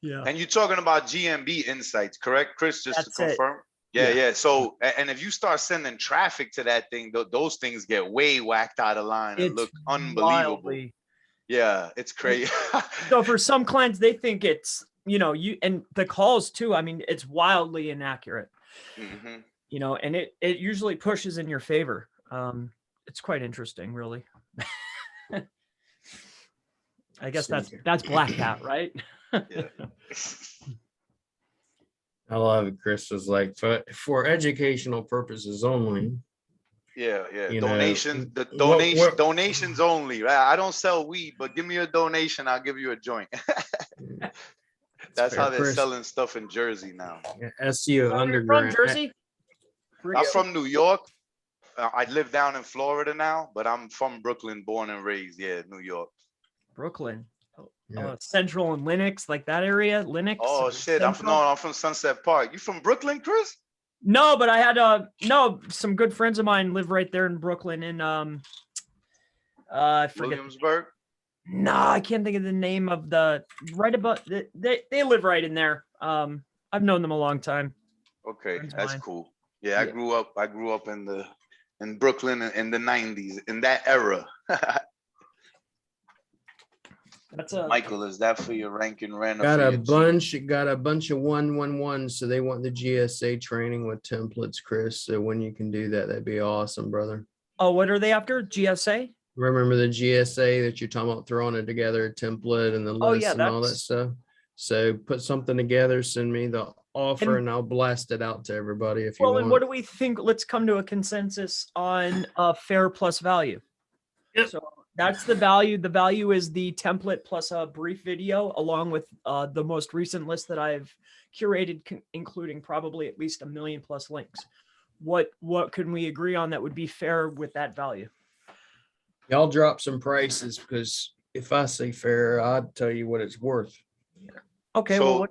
Yeah. And you're talking about GMB insights, correct, Chris? Just that's to confirm. Yeah. So, and if you start sending traffic to that thing, those things get way whacked out of line and look unbelievable. Wildly. Yeah, it's crazy. So for some clients, they think it's, and the calls too. I mean, it's wildly inaccurate. Mm-hmm. And it usually pushes in your favor. It's quite interesting, really. I guess that's Black Hat, right? Yeah. I love it. Chris was like, for educational purposes only. Yeah. Donations only. Right? I don't sell weed, but give me a donation, I'll give you a joint. That's how they're selling stuff in Jersey now. Yeah, SEO underground. From Jersey? I'm from New York. I live down in Florida now, but I'm from Brooklyn, born and raised. Yeah, New York. Brooklyn. Central and Linux, like that area. Linux. Oh shit! I'm from Sunset Park. You from Brooklyn, Chris? No, but I had some good friends of mine live right there in Brooklyn in I forget. Williamsburg. No, I can't think of the name of right above. They live right in there. I've known them a long time. Okay, that's cool. Yeah, I grew up in Brooklyn in the 90s, in that era. Michael, is that for your rank and rent? Got a bunch of 111s, so they want the GSA training with templates, Chris. So when you can do that, that'd be awesome, brother. Oh, what are they after? GSA? Remember the GSA that you're talking about, throwing it together, a template and the list and all that stuff. So put something together, send me the offer, and I'll blast it out to everybody if you want. Well, and what do we think? Let's come to a consensus on fair plus value. Yep. So that's the value. The value is the template plus a brief video, along with the most recent list that I've curated, including probably at least 1 million+ links. What can we agree on that would be fair with that value? Y'all drop some prices because if I say fair, I'd tell you what it's worth. Okay, So- well,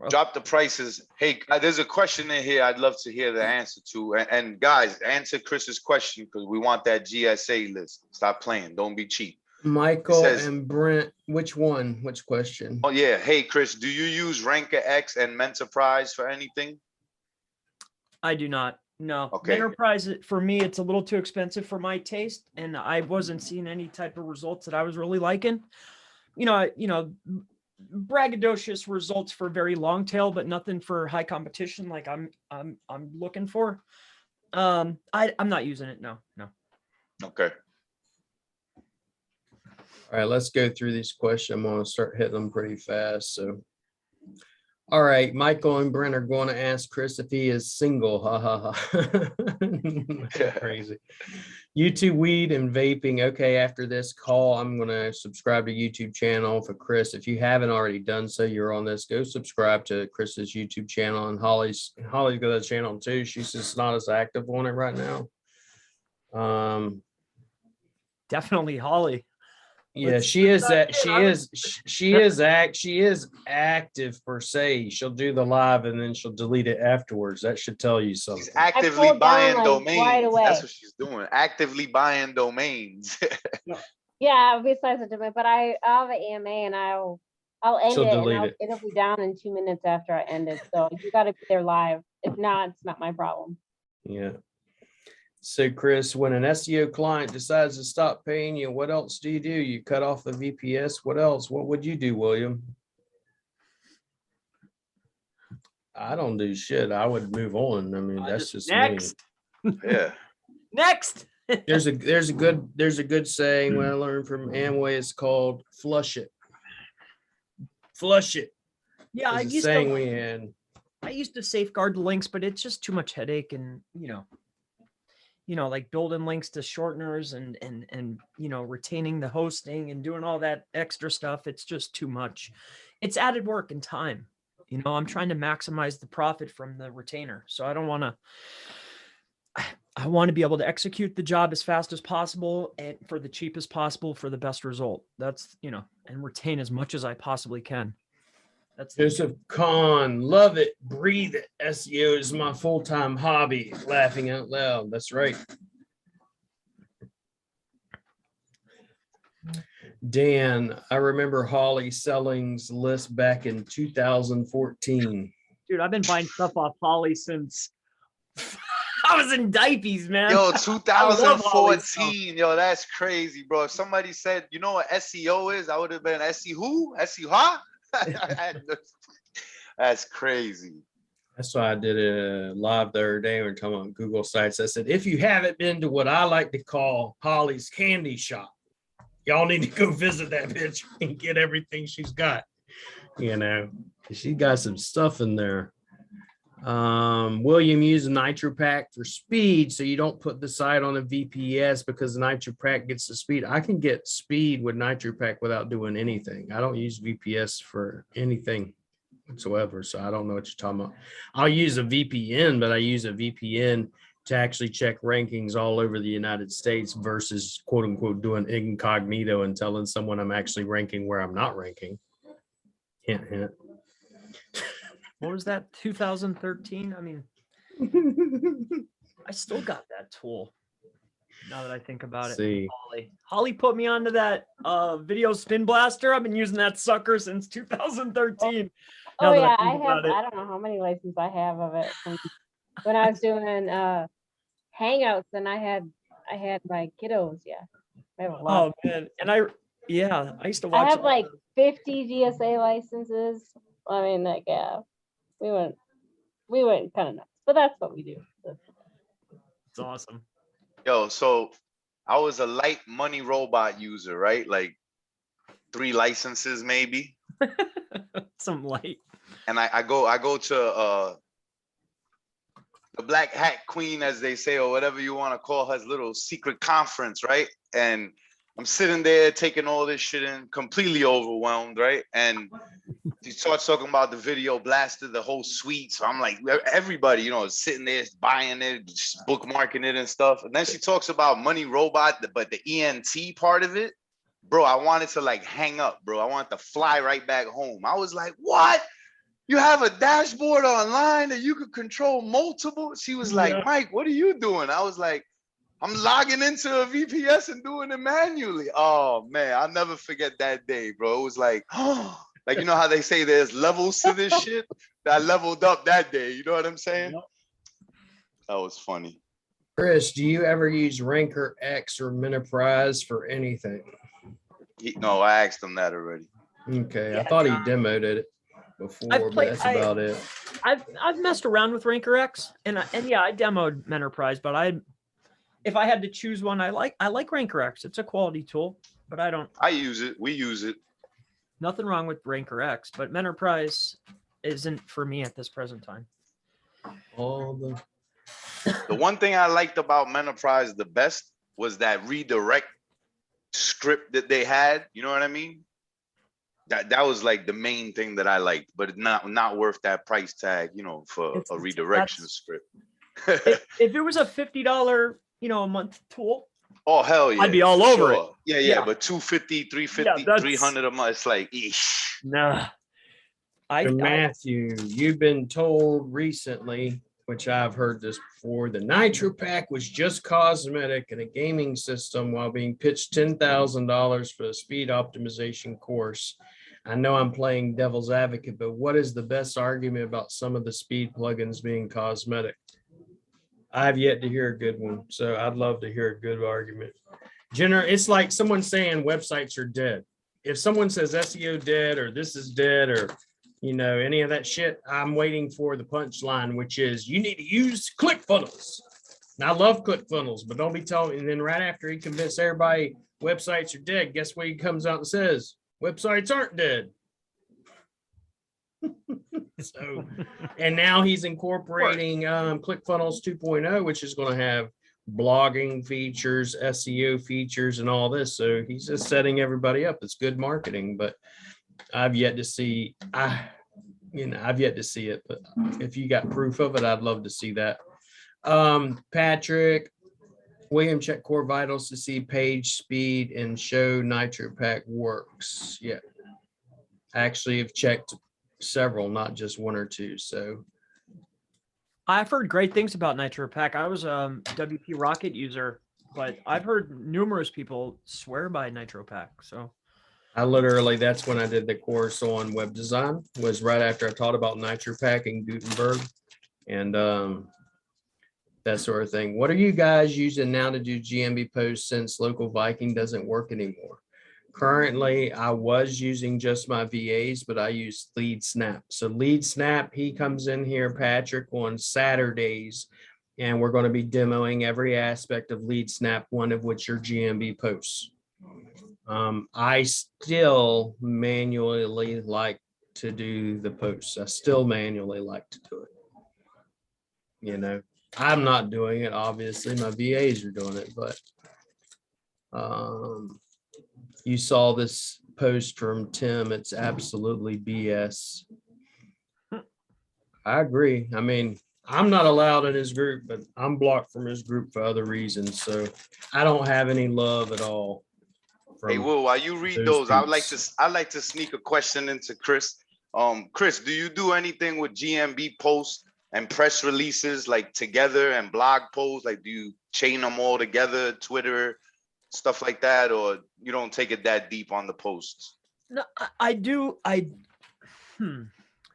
Drop the prices. Hey, there's a question in here I'd love to hear the answer to. And guys, answer Chris's question because we want that GSA list. Stop playing. Don't be cheap. Michael says- and Brent, which one? Which question? Oh yeah. Hey, Chris, do you use Ranker X and Menterprise for anything? I do not. No. Okay. Enterprise, for me, it's a little too expensive for my taste, and I wasn't seeing any type of results that I was really liking. Braggadocious results for very long tail, but nothing for high competition like I'm looking for. I'm not using it. No. Okay. All right, let's go through these questions. I'm gonna start hitting them pretty fast. So, all right, Michael and Brent are going to ask Chris if he is single. Ha ha ha. Crazy. YouTube weed and vaping. Okay, after this call, I'm gonna subscribe to YouTube channel for Chris. If you haven't already done so, you're on this. Go subscribe to Chris's YouTube channel, and Holly's got a channel too. She's just not as active on it right now. Definitely Holly. Yeah, Let's- she is let's that she is active per se. She'll do the live and then she'll delete it afterwards. That should tell you something. She's actively pulled down, buying like, domains. right away. That's what she's doing. Actively buying domains. Yeah, besides the domain, but I'll have an AMA and I'll end She'll it and delete it. it'll be down in 2 minutes after I end it. So you gotta be there live. If not, it's not my problem. Yeah. So Chris, when an SEO client decides to stop paying you, what else do? You cut off the VPS. What else? What would you do, William? I don't do shit. I would move on. I mean, that's just me. next. Yeah. Next. There's a good saying when I learned from Amway. It's called flush it. Flush it. Yeah, I It's a used saying to we had. I used to safeguard the links, but it's just too much headache and like building links to shorteners and retaining the hosting and doing all that extra stuff. It's just too much. It's added work and time. I'm trying to maximize the profit from the retainer. So I don't want to, I want to be able to execute the job as fast as possible and for the cheapest possible for the best result. That's, and retain as much as I possibly can. That's Joseph Kahn, love it, breathe it. SEO is my full-time hobby. Laughing out loud. That's right. Dan, I remember Holly Selling's list back in 2014. dude, I've been buying stuff off Holly since I was in diapers, man. Yo, love Holly's stuff. 2014. Yo, that's crazy, bro. If somebody said, you know what SEO is, I would have been SE who? SE huh? That's crazy. That's why I did a live the other day. We were talking about Google sites. I said, if you haven't been to what I like to call Holly's candy shop, y'all need to go visit that bitch and get everything she's got. She got some stuff in there. William used NitroPack for speed, so you don't put the site on a VPS because the NitroPack gets the speed. I can get speed with NitroPack without doing anything. I don't use VPS for anything whatsoever, so I don't know what you're talking about. I'll use a VPN, but I use a VPN to actually check rankings all over the United States versus quote unquote doing incognito and telling someone I'm actually ranking where I'm not ranking. Hint, hint. What was that? 2013? I mean, I still got that tool. Now that I think about it. See. Holly put me onto that video spin blaster. I've been using that sucker since 2013. Oh Now that yeah, I I think have, about it. I don't know how many licenses I have of it from when I was doing Hangouts and I had my kiddos, yeah. I have a lot. Oh man. And I used to watch. I have like 50 GSA licenses. I mean, like, yeah, we went kind of nuts, but that's what we do. It's awesome. Yo, so I was a light money robot user, right? Like 3 licenses maybe. Some light. And I go to the Black Hat Queen, as they say, or whatever you want to call her little secret conference, right? And I'm sitting there taking all this shit in, completely overwhelmed, right? And she starts talking about the video blasted, the whole suite. So I'm like, everybody, is sitting there buying it, just bookmarking it and stuff. And then she talks about Money Robot, but the ENT part of it. bro, I wanted to like hang up, bro. I wanted to fly right back home. I was like, what? You have a dashboard online that you could control multiple? She was like, Yeah. Mike, what are you doing? I was like, I'm logging into a VPS and doing it manually. Oh man, I'll never forget that day, bro. It was like, oh, like, you know how they say there's levels to this shit? I leveled up that day. You know what I'm saying? Yep. That was funny. Chris, do you ever use Ranker X or Menoprise for anything? No, I asked him that already. Okay, I Yeah, thought he demoed it before, but that's about it. I've messed around with Ranker X, and yeah, I demoed Menoprise, but if I had to choose one, I like Ranker X. It's a quality tool, but I use it. We use it. nothing wrong with Ranker X, but Menoprise isn't for me at this present time. All The one thing I liked about Menoprise the best was that redirect script that they had. You know what I mean? That was like the main thing that I liked, but it's not worth that price tag, you know, for a redirection script. If it was a $50, a month tool, Oh hell yeah. I'd be all for over it. sure. Yeah, Yeah. but 250, 350, Yeah, that's- 300 a month, it's like, eesh. nah. So Matthew, you've been told recently, which I've heard this before, the Nitro Pack was just cosmetic and a gaming system while being pitched $10,000 for a speed optimization course. I know I'm playing devil's advocate, but what is the best argument about some of the speed plugins being cosmetic? I've yet to hear a good one, so I'd love to hear a good argument. It's like someone saying websites are dead. If someone says SEO dead or this is dead or any of that shit, I'm waiting for the punchline, which is you need to use ClickFunnels. And I love ClickFunnels, but don't be telling me. And then right after he convinced everybody websites are dead, guess what he comes out and says? Websites aren't dead. So, and now he's incorporating ClickFunnels 2.0, which is going to have blogging features, SEO features, and all this. So he's just setting everybody up. It's good marketing, but I've yet to see. I've yet to see it. But if you got proof of it, I'd love to see that. Patrick, William, check Core Vitals to see page speed and show Nitro Pack works. Yeah, actually, have checked several, not just one or two. So I've heard great things about Nitro Pack. I was a WP Rocket user, but I've heard numerous people swear by Nitro Pack. So that's when I did the course on web design, was right after I taught about Nitro Pack and Gutenberg and that sort of thing. What are you guys using now to do GMB posts since Local Viking doesn't work anymore? Currently, I was using just my VAs, but I use Lead Snap. So Lead Snap, he comes in here, Patrick, on Saturdays, and we're going to be demoing every aspect of Lead Snap, one of which are GMB posts. I still manually like to do the posts. I still manually like to do it. I'm not doing it. Obviously, my VAs are doing it, but you saw this post from Tim. It's absolutely BS. I agree. I mean, I'm not allowed in his group, but I'm blocked from his group for other reasons. So I don't have any love at all. Hey, Will, while you read those, I'd like to sneak a question into Chris. Chris, do you do anything with GMB posts and press releases like together and blog posts? Like, do you chain them all together, Twitter, stuff like that, or you don't take it that deep on the posts? no, I do.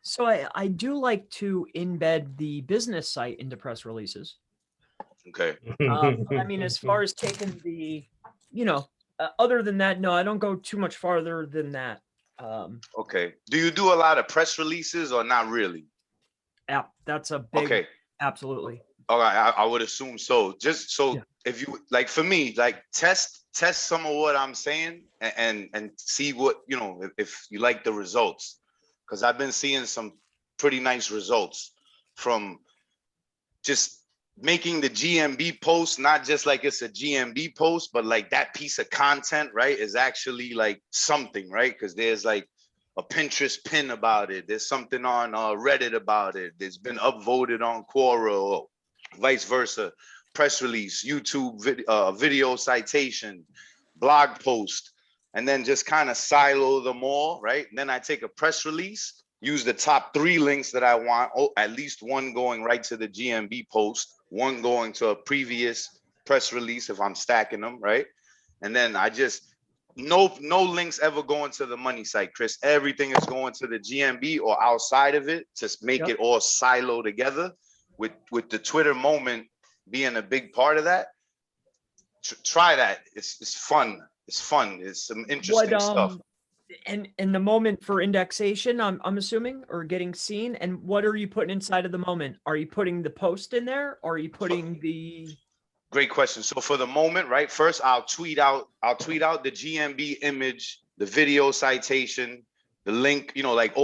So I do like to embed the business site into press releases. Okay. I mean, as far as taking the, other than that, no, I don't go too much farther than that. Okay. Do you do a lot of press releases or not really? Yeah, that's a big. Okay. Absolutely. All right, I would assume so. Just so Yeah. if you like, for me, like test some of what I'm saying and see what if you like the results, because I've been seeing some pretty nice results from just making the GMB post, not just like it's a GMB post, but like that piece of content, right, is actually like something, right? Because there's like a Pinterest pin about it. There's something on Reddit about it. There's been upvoted on Quora or vice versa. Press release, YouTube video citation, blog post, and then just kind of silo them all, right? And then I take a press release, use the top 3 links that I want, at least one going right to the GMB post, one going to a previous press release if I'm stacking them, right? And then I just, no links ever going to the money site, Chris. Everything is going to the GMB or outside of it to make it all silo together, with the Twitter moment being a big part of that. Try that. It's fun. It's fun. It's some interesting stuff. And the moment for indexation, I'm assuming, or getting seen. And what are you putting inside of the moment? Are you putting the post in there, or are you putting the? Great question. So for the moment, right? First, I'll tweet out the GMB image, the video citation, the link. You know, like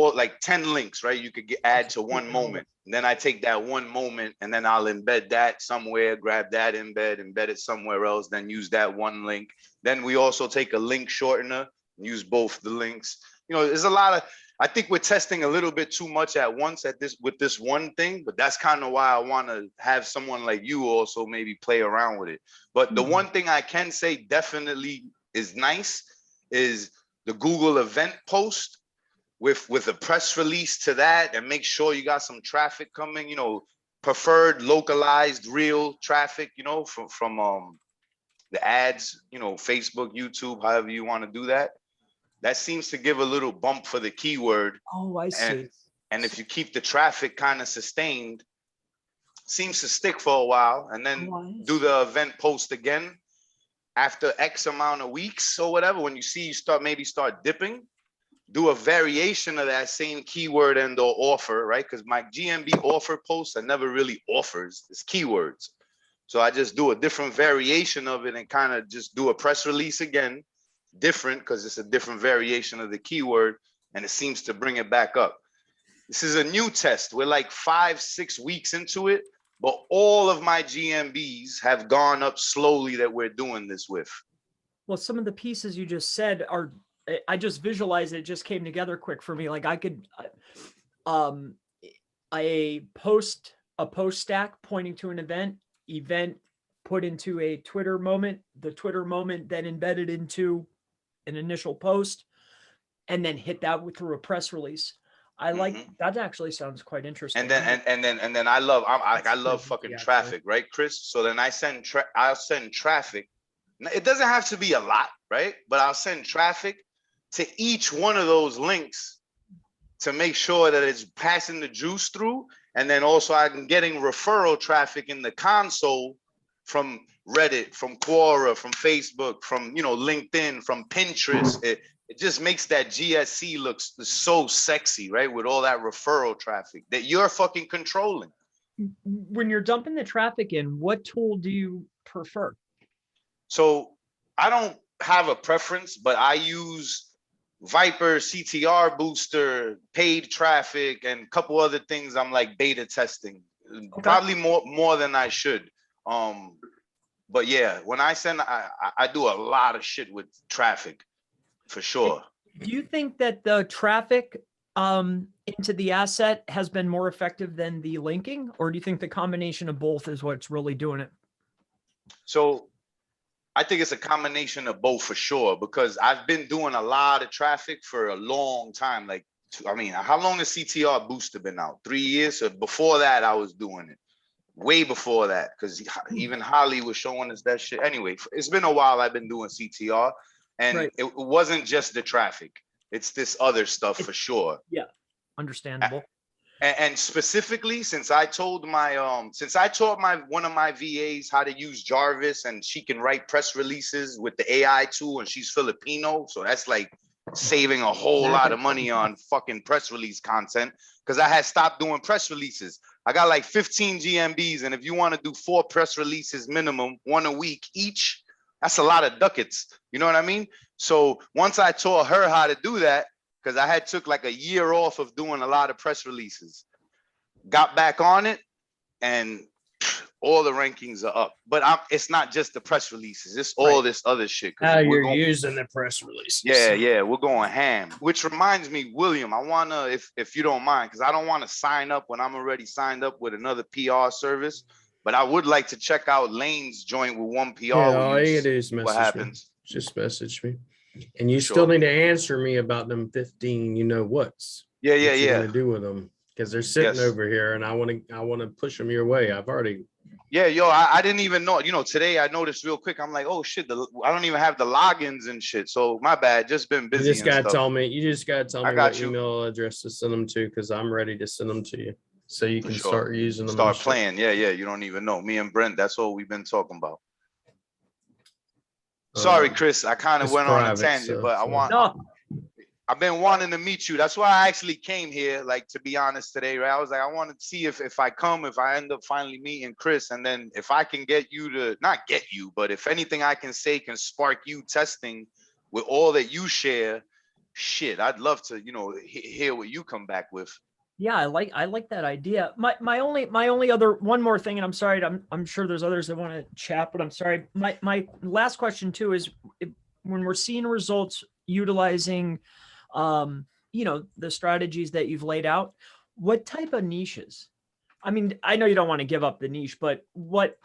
10 links, right? You could add to one moment. And then I take that one moment, and then I'll embed that somewhere. Grab that embed it somewhere else. Then use that one link. Then we also take a link shortener. Use both the links. You know, there's a lot of, I think we're testing a little bit too much at once with this one thing, but that's kind of why I want to have someone like you also maybe play around with it. But the one thing I can say definitely is nice is the Google event post with a press release to that, and make sure you got some traffic coming, you know, preferred localized real traffic, you know, from the ads, you know, Facebook, YouTube, however you want to do that. That seems to give a little bump for the keyword. Oh, I see. And if you keep the traffic kind of sustained, seems to stick for a while, and then do the event post again after X amount of weeks or whatever. When you see you start dipping, do a variation of that same keyword and or offer, right? Because my GMB offer posts are never really offers, it's keywords. So I just do a different variation of it and kind of just do a press release again, different because it's a different variation of the keyword, and it seems to bring it back up. This is a new test. We're like 5-6 weeks into it, but all of my GMBs have gone up slowly that we're doing this with. Well, some of the pieces you just said are, I just visualized it, just came together quick for me. Like I could, a post stack pointing to an event put into a Twitter moment, the Twitter moment then embedded into an initial post, and then hit that through a press release. I like that. Actually sounds quite interesting. And then I love fucking traffic, right, Chris? So then I'll send traffic. It doesn't have to be a lot, right? But I'll send traffic to each one of those links to make sure that it's passing the juice through. And then also I'm getting referral traffic in the console from Reddit, from Quora, from Facebook, from, you know, LinkedIn, from Pinterest. It just makes that GSC look so sexy, right? With all that referral traffic that you're fucking controlling. When you're dumping the traffic in, what tool do you prefer? So I don't have a preference, but I use Viper, CTR booster, paid traffic, and a couple other things I'm like beta testing. Okay. Probably more than I should. But yeah, when I send, I do a lot of shit with traffic for sure. Do you think that the traffic into the asset has been more effective than the linking, or do you think the combination of both is what's really doing it? So I think it's a combination of both for sure, because I've been doing a lot of traffic for a long time. Like, I mean, how long has CTR Booster been out? 3 years? So before that, I was doing it. Way before that, because even Holly was showing us that shit. Anyway, it's been a while I've been doing CTR, and it wasn't just the traffic. It's this other stuff for sure. Yeah, understandable. And specifically, since I taught one of my VAs how to use Jarvis, and she can write press releases with the AI tool, and she's Filipino, so that's like saving a whole lot of money on fucking press release content, because I had stopped doing press releases. I got like 15 GMBs, and if you want to do 4 press releases minimum, 1 a week each, that's a lot of ducats. You know what I mean? So once I taught her how to do that, because I had took like a year off of doing a lot of press releases, got back on it, and all the rankings are up. But it's not just the press releases, it's all this other shit. How you're using the press releases. Yeah, we're going ham. Which reminds me, William, I wanna, if you don't mind, because I don't want to sign up when I'm already signed up with another PR service, but I would like to check out Lane's joint with one PR. Yeah, all you gotta do is message what happens. me. Just message me. And you Sure. still need to answer me about them 15, what's. Yeah, what yeah, you're yeah. gonna do with them, because they're sitting Yes. over here and I want to push them your way. I've already. Yeah, yo, I didn't even know. Today I noticed real quick. I'm like, oh shit, I don't even have the logins and shit. So my bad. Just been You busy just and gotta stuff. tell me. You just gotta tell I me got what you. email address to send them to, because I'm ready to send them to you, so you For can sure. start using them. and Start shit. playing. Yeah, yeah. You don't even know. Me and Brent, that's all we've been talking about. Sorry, Chris. I kind of it's went on a private tangent, but stuff, No, I've been wanting to meet you. That's why I actually came here, like, to be honest today, right? I was like, I want to see if I end up finally meeting Chris, and then if I can get you to, not get you, but if anything I can say can spark you testing with all that you share, shit, I'd love to, hear what you come back with. yeah, I like that idea. My only other one more thing, and I'm sorry, I'm sure there's others that want to chat, but I'm sorry. My last question too is when we're seeing results utilizing the strategies that you've laid out, what type of niches? I mean, I know you don't want to give up the niche, but what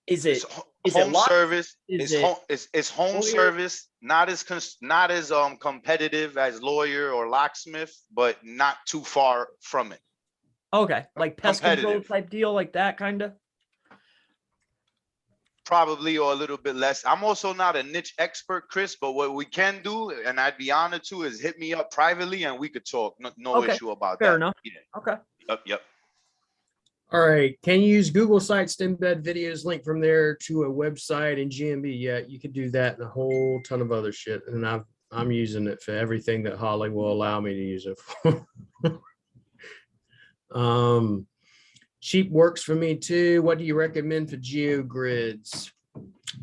is it? Is it Home lock? service. Is It's home lawyer? service, not as competitive as lawyer or locksmith, but not too far from it. Okay, like pest control Competitive. type deal, like that kind of? Probably, or a little bit less. I'm also not a niche expert, Chris, but what we can do, and I'd be honored to, is hit me up privately and we could talk. No Okay, issue about fair that. enough. Yeah. Okay. Yep. All right. Can you use Google Sites to embed videos link from there to a website in GMB? Yeah, you could do that and a whole ton of other shit. And I'm using it for everything that Holly will allow me to use it for. Sheep works for me too. What do you recommend for GeoGrids?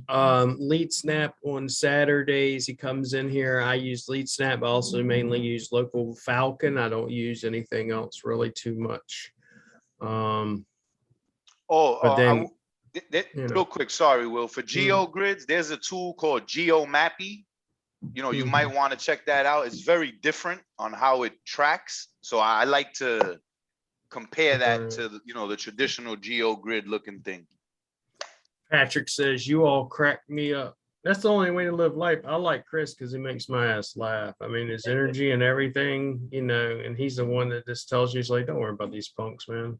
Lead Snap on Saturdays. He comes in here. I use Lead Snap. I also mainly use Local Falcon. I don't use anything else really too much. But then, real quick, sorry, Will. For GeoGrids, there's a tool called GeoMappy. You might want to check that out. It's very different on how it tracks. So I like to compare that to the traditional GeoGrid looking thing. Patrick says, you all crack me up. That's the only way to live life. I like Chris because he makes my ass laugh. I mean, his energy and everything, and he's the one that just tells you, he's like, don't worry about these punks, man.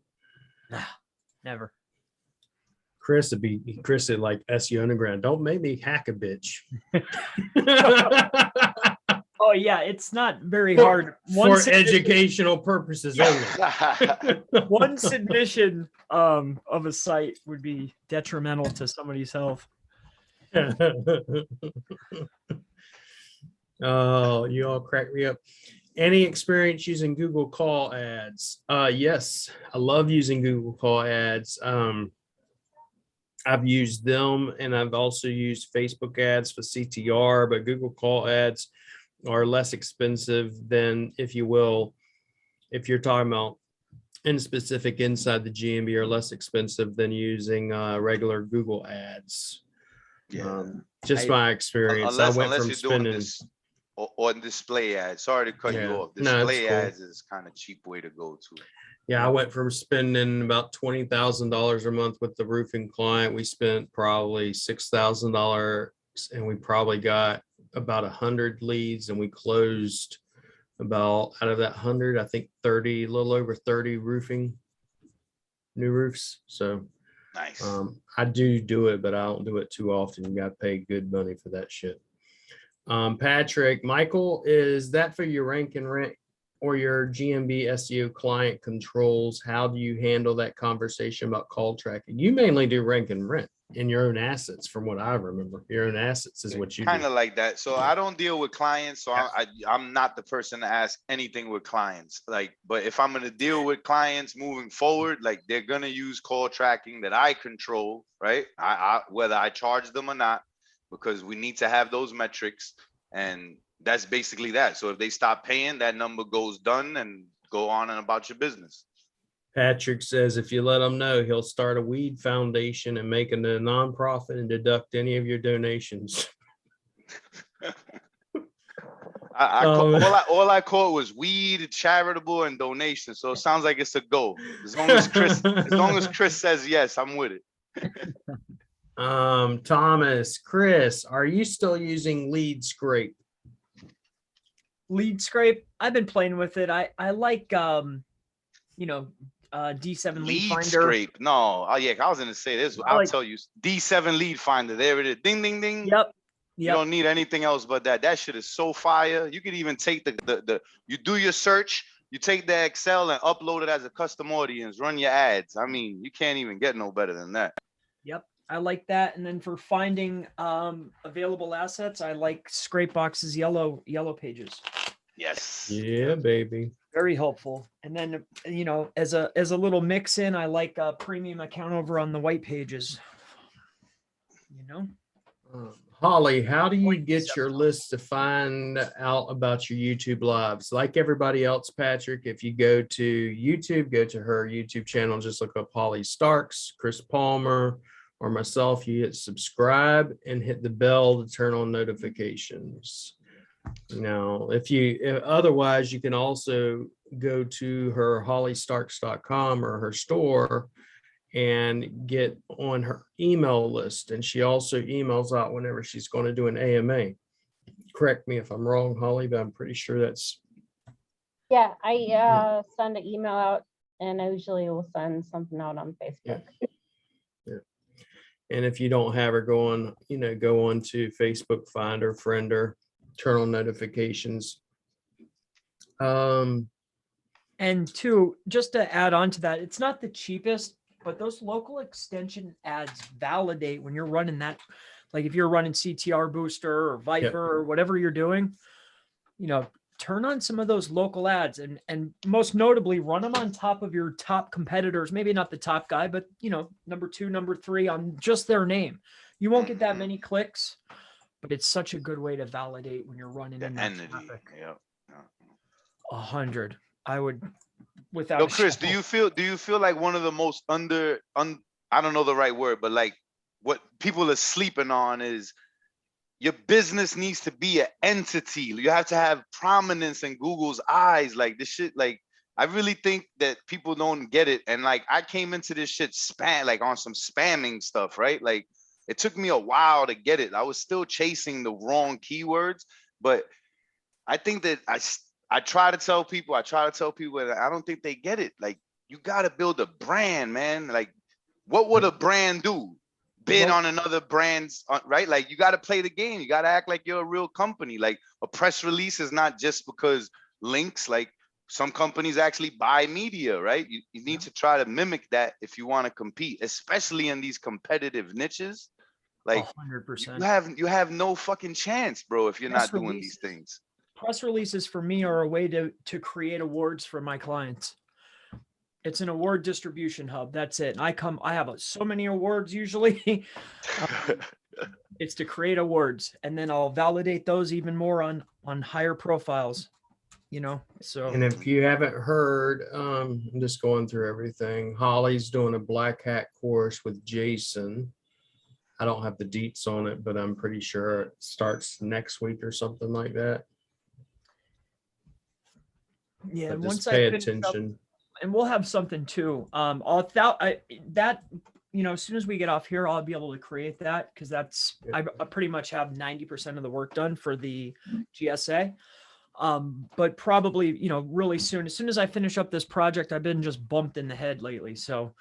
Never. Chris would like SEO Underground. Don't make me hack a bitch. Oh yeah, it's not very hard. For educational purposes only. One submission of a site would be detrimental to somebody's health. Oh, you all crack me up. Any experience using Google Call ads? Yes, I love using Google Call ads. I've used them, and I've also used Facebook ads for CTR, but Google Call ads are less expensive than, if you will, if you're talking about in specific inside the GMB, are less expensive than using regular Google ads. Yeah. Just my experience. Unless I went you're from spending doing this on display ads. Sorry to cut you off. No, it's Display cool. ads is kind of cheap way to go to. Yeah, I went from spending about $20,000 a month with the roofing client. We spent probably $6,000, and we probably got about 100 leads, and we closed about, out of that 100, I think 30, a little over 30 new roofs. So Nice. I do it, but I don't do it too often. You got to pay good money for that shit. Patrick, Michael, is that for your rank and rent or your GMB SEO client controls? How do you handle that conversation about call tracking? You mainly do rank and rent in your own assets, from what I remember. Your own assets is what you kind do. of like that. So I don't deal with clients, so I'm not the person to ask anything with clients. But if I'm gonna deal with clients moving forward, they're gonna use call tracking that I control, right? I whether I charge them or not, because we need to have those metrics, and that's basically that. So if they stop paying, that number goes done, and go on and about your business. Patrick says, if you let him know, he'll start a weed foundation and make it a nonprofit and deduct any of your donations. All I caught was weed, charitable, and donation. So it sounds like it's a go. As long as Chris says yes, I'm with it. Thomas, Chris, are you still using Lead Scrape? Lead scrape. I've been playing with it. I like you know, D7 lead Lead finder. scrape. No. Oh yeah, I was gonna say this. I I'll like- tell you. D7 lead finder. There it is. Ding ding ding. Yep. You Yep. don't need anything else but that. That shit is so fire. You could even take the you do your search, you take the Excel and upload it as a custom audience, run your ads. I mean, you can't even get no better than that. Yep. I like that. And then for finding available assets, I like Scrapebox's yellow pages. Yes. Yeah, baby. Very helpful. And then, you know, as a little mix in, I like a premium account over on the white pages. You know? Holly, how do you get your list to find out about your YouTube lives? Like everybody else, Patrick, if you go to YouTube, go to her YouTube channel, just look up Holly Starks, Chris Palmer, or myself. You hit subscribe and hit the bell to turn on notifications. Now, otherwise, you can also go to her hollystarks.com or her store and get on her email list. And she also emails out whenever she's going to do an AMA. Correct me if I'm wrong, Holly, but I'm pretty sure that's. Yeah, I send an email out, and I usually will send something out on Facebook. Yeah. And if you don't have her, go on to Facebook, find her, friend her, turn on notifications. And two, just to add on to that, it's not the cheapest, but those local extension ads validate when you're running that. Like if you're running CTR Booster or Viper or whatever you're doing, you know, turn on some of those local ads and most notably run them on top of your top competitors. Maybe not the top guy, but you know, number 2, number 3 on just their name. You won't get that many clicks, but it's such a good way to validate when you're running The in that entity. traffic. Yeah. 100. I would, without. Yo, a Chris, do shadow- you feel like one of the most I don't know the right word, but like what people are sleeping on is your business needs to be an entity. You have to have prominence in Google's eyes. Like this shit, like I really think that people don't get it. And like I came into this shit like on some spamming stuff, right? Like it took me a while to get it. I was still chasing the wrong keywords, but I think that I try to tell people, and I don't think they get it. Like you got to build a brand, man. Like what would a brand do? Bid on another brand's, right? Like you got to play the game. You got to act like you're a real company. Like a press release is not just because links, like some companies actually buy media, right? You need to try to mimic that if you want to compete, especially in these competitive niches. Like 100%. you have no fucking chance, bro, if you're Press not doing releases. these things. Press releases for me are a way to create awards for my clients. It's an award distribution hub. That's it. I have so many awards usually. It's to create awards, and then I'll validate those even more on higher profiles, you know? So, And if you haven't heard, I'm just going through everything. Holly's doing a black hat course with Jason. I don't have the deets on it, but I'm pretty sure it starts next week or something like that. yeah. But And just once pay I finish up, attention. and we'll have something too. You know, as soon as we get off here, I'll be able to create that because I pretty much have 90% of the work done for the GSA. But probably, you know, really soon, as soon as I finish up this project, I've been just bumped in the head lately. So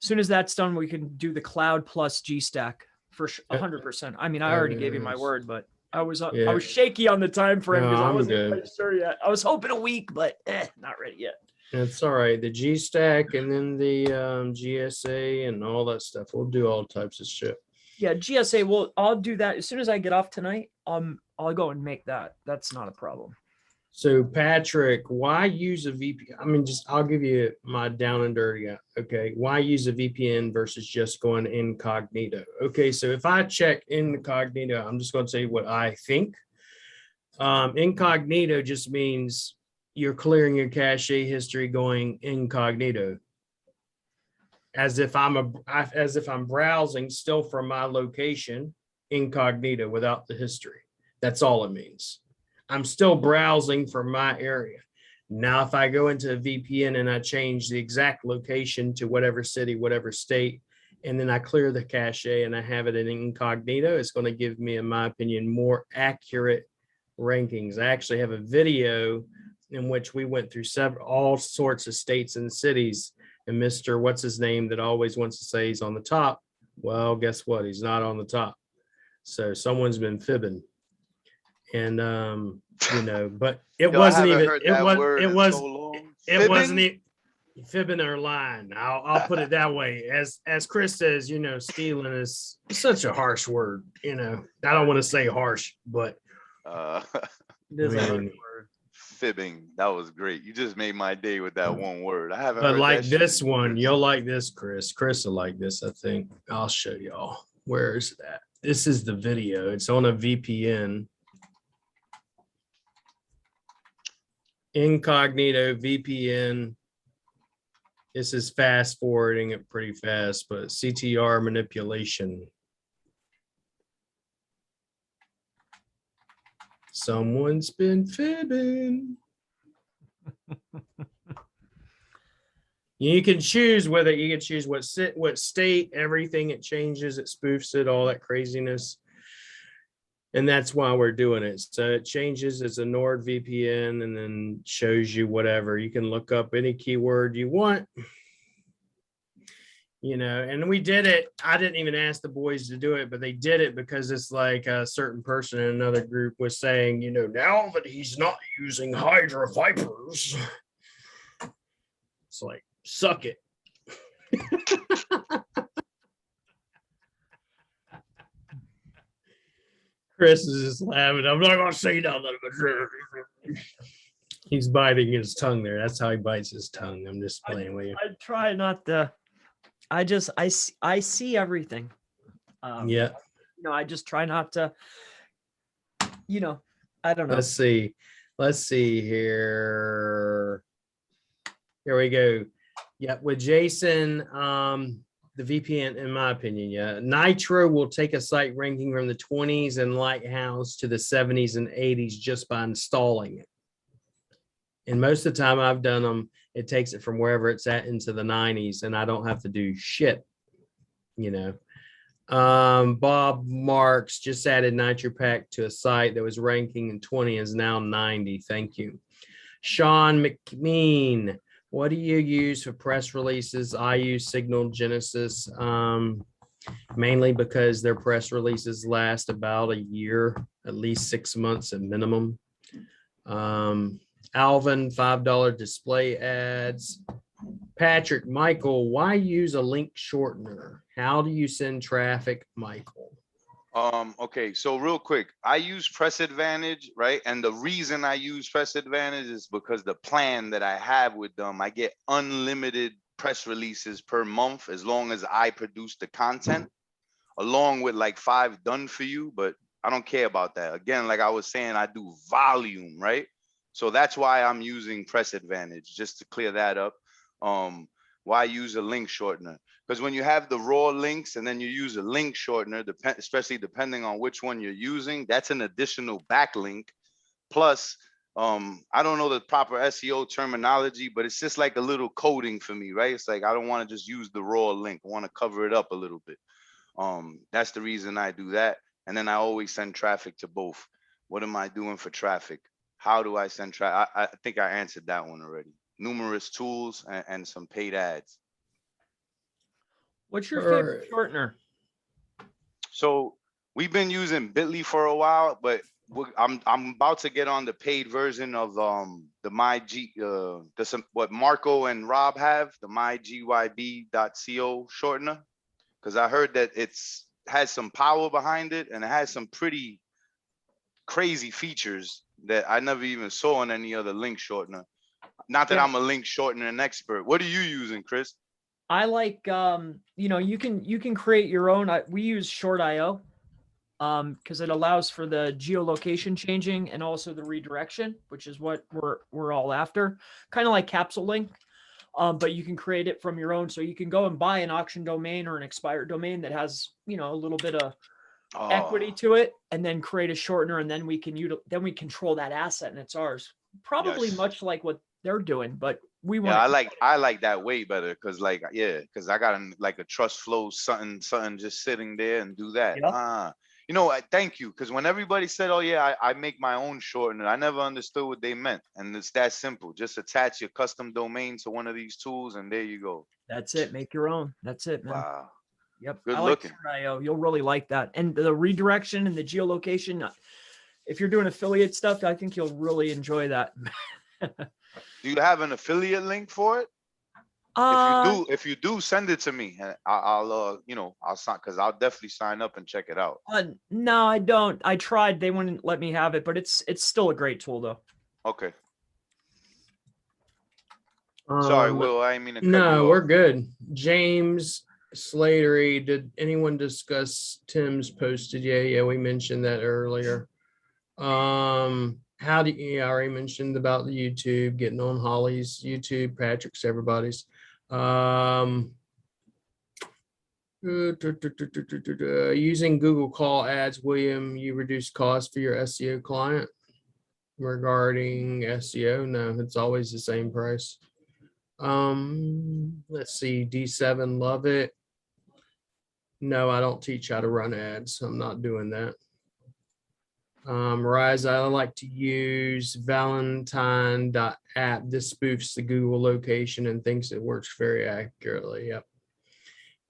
as soon as that's done, we can do the cloud plus G Stack for 100%. I mean, I already gave you my Yes. word, but I was Yeah. shaky on the time frame because No, I I'm wasn't good. quite sure yet. I was hoping a week, but not ready yet. It's all right. The G Stack and then the GSA and all that stuff. We'll do all types of shit. Yeah, GSA. I'll do that as soon as I get off tonight. I'll go and make that. That's not a problem. So Patrick, why use a VPN? I mean, I'll give you my down and dirty. Okay. Why use a VPN versus just going incognito? Okay. So if I check incognito, I'm just going to say what I think. Incognito just means you're clearing your cache history going incognito. As if I'm browsing still from my location incognito without the history. That's all it means. I'm still browsing from my area. Now, if I go into a VPN and I change the exact location to whatever city, whatever state, and then I clear the cache and I have it in incognito, it's going to give me, in my opinion, more accurate rankings. I actually have a video in which we went through all sorts of states and cities, and Mr. What's his name that always wants to say he's on the top. Well, guess what? He's not on the top. So someone's been fibbing. And but it Yo, I wasn't haven't even heard that word in so long. it wasn't Fibbing? even fibbing or lying. I'll put it that way. As Chris says, stealing is such a harsh word. I don't want to say harsh, but It is a hard mean, word. Fibbing. That was great. You just made my day with that one word. I haven't but heard like that shit this in one, years. you'll like this, Chris. Chris will like this, I think. I'll show y'all. Where is that? This is the video. It's on a VPN. Incognito VPN. This is fast forwarding it pretty fast, but CTR manipulation. Someone's been fibbing. You can choose whether you can choose what state, everything, it changes, it spoofs it, all that craziness. And that's why we're doing it. So it changes, it's a NordVPN, and then shows you whatever. You can look up any keyword you want. And we did it. I didn't even ask the boys to do it, but they did it because it's like a certain person in another group was saying, now that he's not using Hydra Vipers, it's like, suck it. Chris is just laughing. I'm not going to say nothing. He's biting his tongue there. That's how he bites his tongue. I'm just playing with you. I try not to. I see everything. Yeah. I just try not to. I don't know. Let's see here. Here we go. Yeah, with Jason, the VPN, in my opinion, yeah. Nitro will take a site ranking from the 20s and Lighthouse to the 70s and 80s just by installing it. And most of the time I've done them, it takes it from wherever it's at into the 90s, and I don't have to do shit. Bob Marks just added NitroPack to a site that was ranking in 20 is now 90. Thank you. Sean McMean, what do you use for press releases? I use Signal Genesis, mainly because their press releases last about a year, at least 6 months at minimum. Alvin, $5 display ads. Patrick, Michael, why use a link shortener? How do you send traffic, Michael? Okay, so real quick, I use Press Advantage, right? And the reason I use Press Advantage is because the plan that I have with them, I get unlimited press releases per month as long as I produce the content, along with like 5 done for you, but I don't care about that. Again, like I was saying, I do volume, right? So that's why I'm using Press Advantage, just to clear that up. Why use a link shortener? Because when you have the raw links and then you use a link shortener, especially depending on which one you're using, that's an additional backlink. Plus, I don't know the proper SEO terminology, but it's just like a little coding for me, right? It's like I don't want to just use the raw link. I want to cover it up a little bit. That's the reason I do that. And then I always send traffic to both. What am I doing for traffic? How do I send traffic? I think I answered that one already. Numerous tools and some paid ads. What's your favorite shortener? So we've been using Bitly for a while, but I'm about to get on the paid version of the what Marco and Rob have, the mygyb.co shortener, because I heard that has some power behind it and it has some pretty crazy features that I never even saw in any other link shortener. Not that I'm a link shortener expert. What are you using, Chris? I like you can create your own. We use Short.io because it allows for the geolocation changing and also the redirection, which is what we're all after. Kind of like Capsule Link, but you can create it from your own. So you can go and buy an auction domain or an expired domain that has a little bit of equity to it, and then create a shortener, and then we control that asset and it's ours. Probably much like what they're doing, but we want. I like that way better because because I got like a trust flow something just sitting there and do that. You know, I thank you, because when everybody said, "Oh yeah, I make my own shortener," I never understood what they meant, and it's that simple. Just attach your custom domain to one of these tools, and there you go. That's it. Make your own. That's it, man. Wow, Yep. good I like looking. Short.io. You'll really like that. And the redirection and the geolocation, if you're doing affiliate stuff, I think you'll really enjoy that. Do you have an affiliate link for it? If you do, send it to me, and I'll you know, I'll sign, because I'll definitely sign up and check it out. No, I don't. I tried. They wouldn't let me have it, but it's still a great tool though. Okay. Sorry, Um, Will, I didn't mean to cut no, you we're off. good. James Slatery, did anyone discuss Tim's posted? Yeah, we mentioned that earlier. How do you, I already mentioned about the YouTube, getting on Holly's YouTube, Patrick's, everybody's. Using Google Call Ads, William, you reduce cost for your SEO client. Regarding SEO, no, it's always the same price. Let's see, D7, love it. No, I don't teach how to run ads. I'm not doing that. Rise, I like to use valentine.app. This spoofs the Google location and thinks it works very accurately. Yep.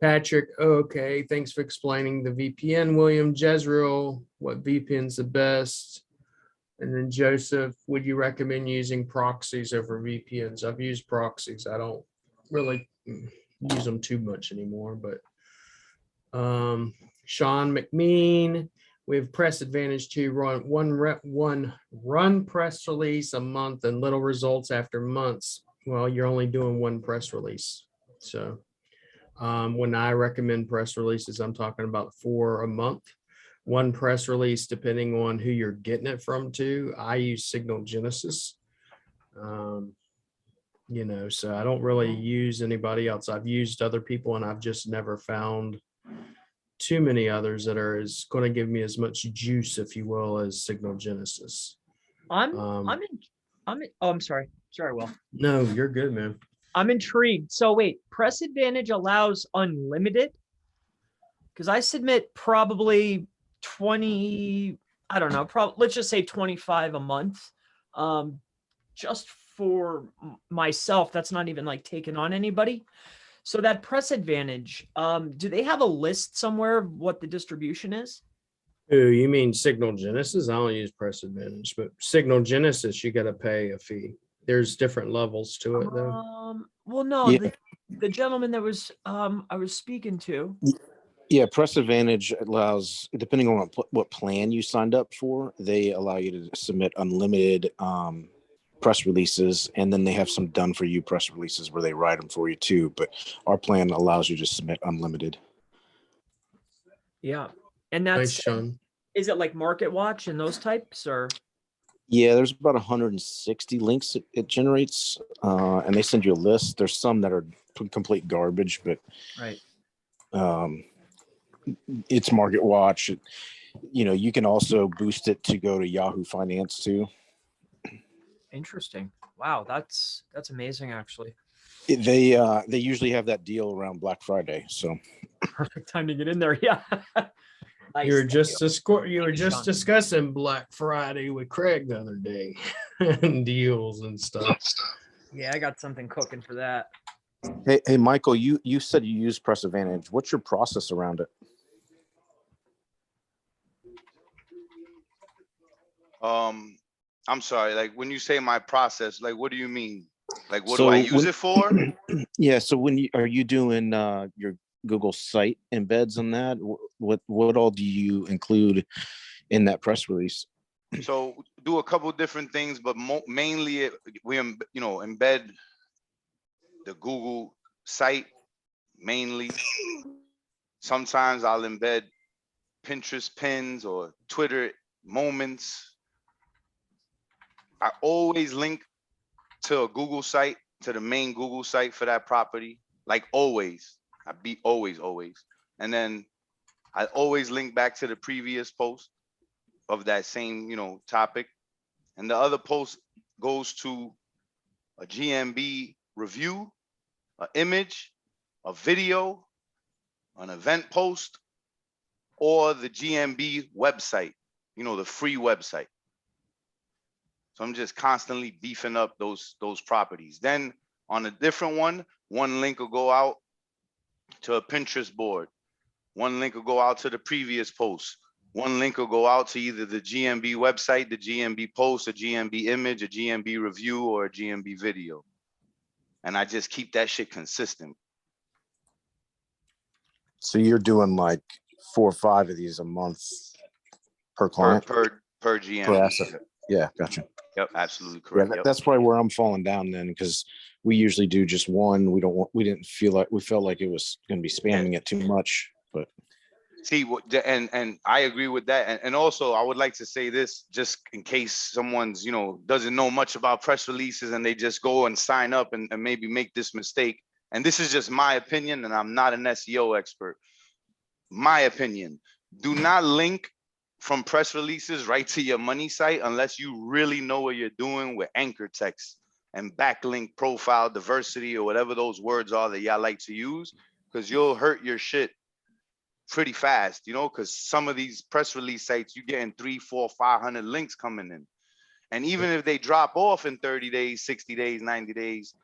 Patrick, okay, thanks for explaining the VPN. William Jezreel, what VPN's the best? And then Joseph, would you recommend using proxies over VPNs? I've used proxies. I don't really use them too much anymore, but Sean McMean, we have press advantage to run press release a month and little results after months. Well, you're only doing one press release. So when I recommend press releases, I'm talking about 4 a month. One press release, depending on who you're getting it from to. I use Signal Genesis. You know, so I don't really use anybody else. I've used other people and I've just never found too many others that are going to give me as much juice, if you will, as Signal Genesis. I'm sorry. Sorry, Will. No, you're good, man. I'm intrigued. So wait, Press Advantage allows unlimited? Because I submit probably 20, I don't know, let's just say 25 a month. Just for myself, that's not even like taking on anybody. So that Press Advantage, do they have a list somewhere of what the distribution is? Oh, you mean Signal Genesis? I don't use Press Advantage, but Signal Genesis, you got to pay a fee. There's different levels to it, though. Well, no, Yeah. the gentleman that was I was speaking to. Yeah, Press Advantage allows, depending on what plan you signed up for, they allow you to submit unlimited press releases, and then they have some done for you press releases where they write them for you too. But our plan allows you to submit unlimited. Yeah, and Nice, that's Sean. is it like Market Watch and those types, or? Yeah, there's about 160 links it generates, and they send you a list. There's some that are complete garbage, but Right. It's Market Watch. You know, you can also boost it to go to Yahoo Finance too. Interesting. Wow, that's amazing, actually. They usually have that deal around Black Friday, so Perfect time to get in there. Yeah. Nice, You were thank just you were Thank you, just Sean. discussing Black Friday with Craig the other day and deals and stuff. Yeah, I got something cooking for that. hey Michael, you said you use Press Advantage. What's your process around it? I'm sorry, like when you say my process, like what do you mean? Like what do So I use it for? Yeah, so are you doing your Google site embeds on that? What all do you include in that press release? So do a couple different things, but mainly we embed the Google site mainly. Sometimes I'll embed Pinterest pins or Twitter moments. I always link to a Google site, to the main Google site for that property, like always. I be always. And then I always link back to the previous post of that same, topic. And the other post goes to a GMB review, an image, a video, an event post, or the GMB website, you know, the free website. So I'm just constantly beefing up those properties. Then on a different one link will go out to a Pinterest board. One link will go out to the previous post. One link will go out to either the GMB website, the GMB post, a GMB image, a GMB review, or a GMB video. And I just keep that shit consistent. So you're doing like 4 or 5 of these a month per client? Per Per GMB. asset. Yeah, gotcha. Yep, absolutely Yeah, correct. Yep. that's probably where I'm falling down then, because we usually do just one. We felt like it was going to be spamming it too much, but See, and I agree with that. And also, I would like to say this, just in case someone's, you know, doesn't know much about press releases and they just go and sign up and maybe make this mistake. And this is just my opinion, and I'm not an SEO expert. My opinion, do not link from press releases right to your money site unless you really know what you're doing with anchor text and backlink profile diversity or whatever those words are that y'all like to use, because you'll hurt your shit pretty fast, you know, because some of these press release sites, you're getting 300, 400, 500 links coming in. And even if they drop off in 30 days, 60 days, 90 days,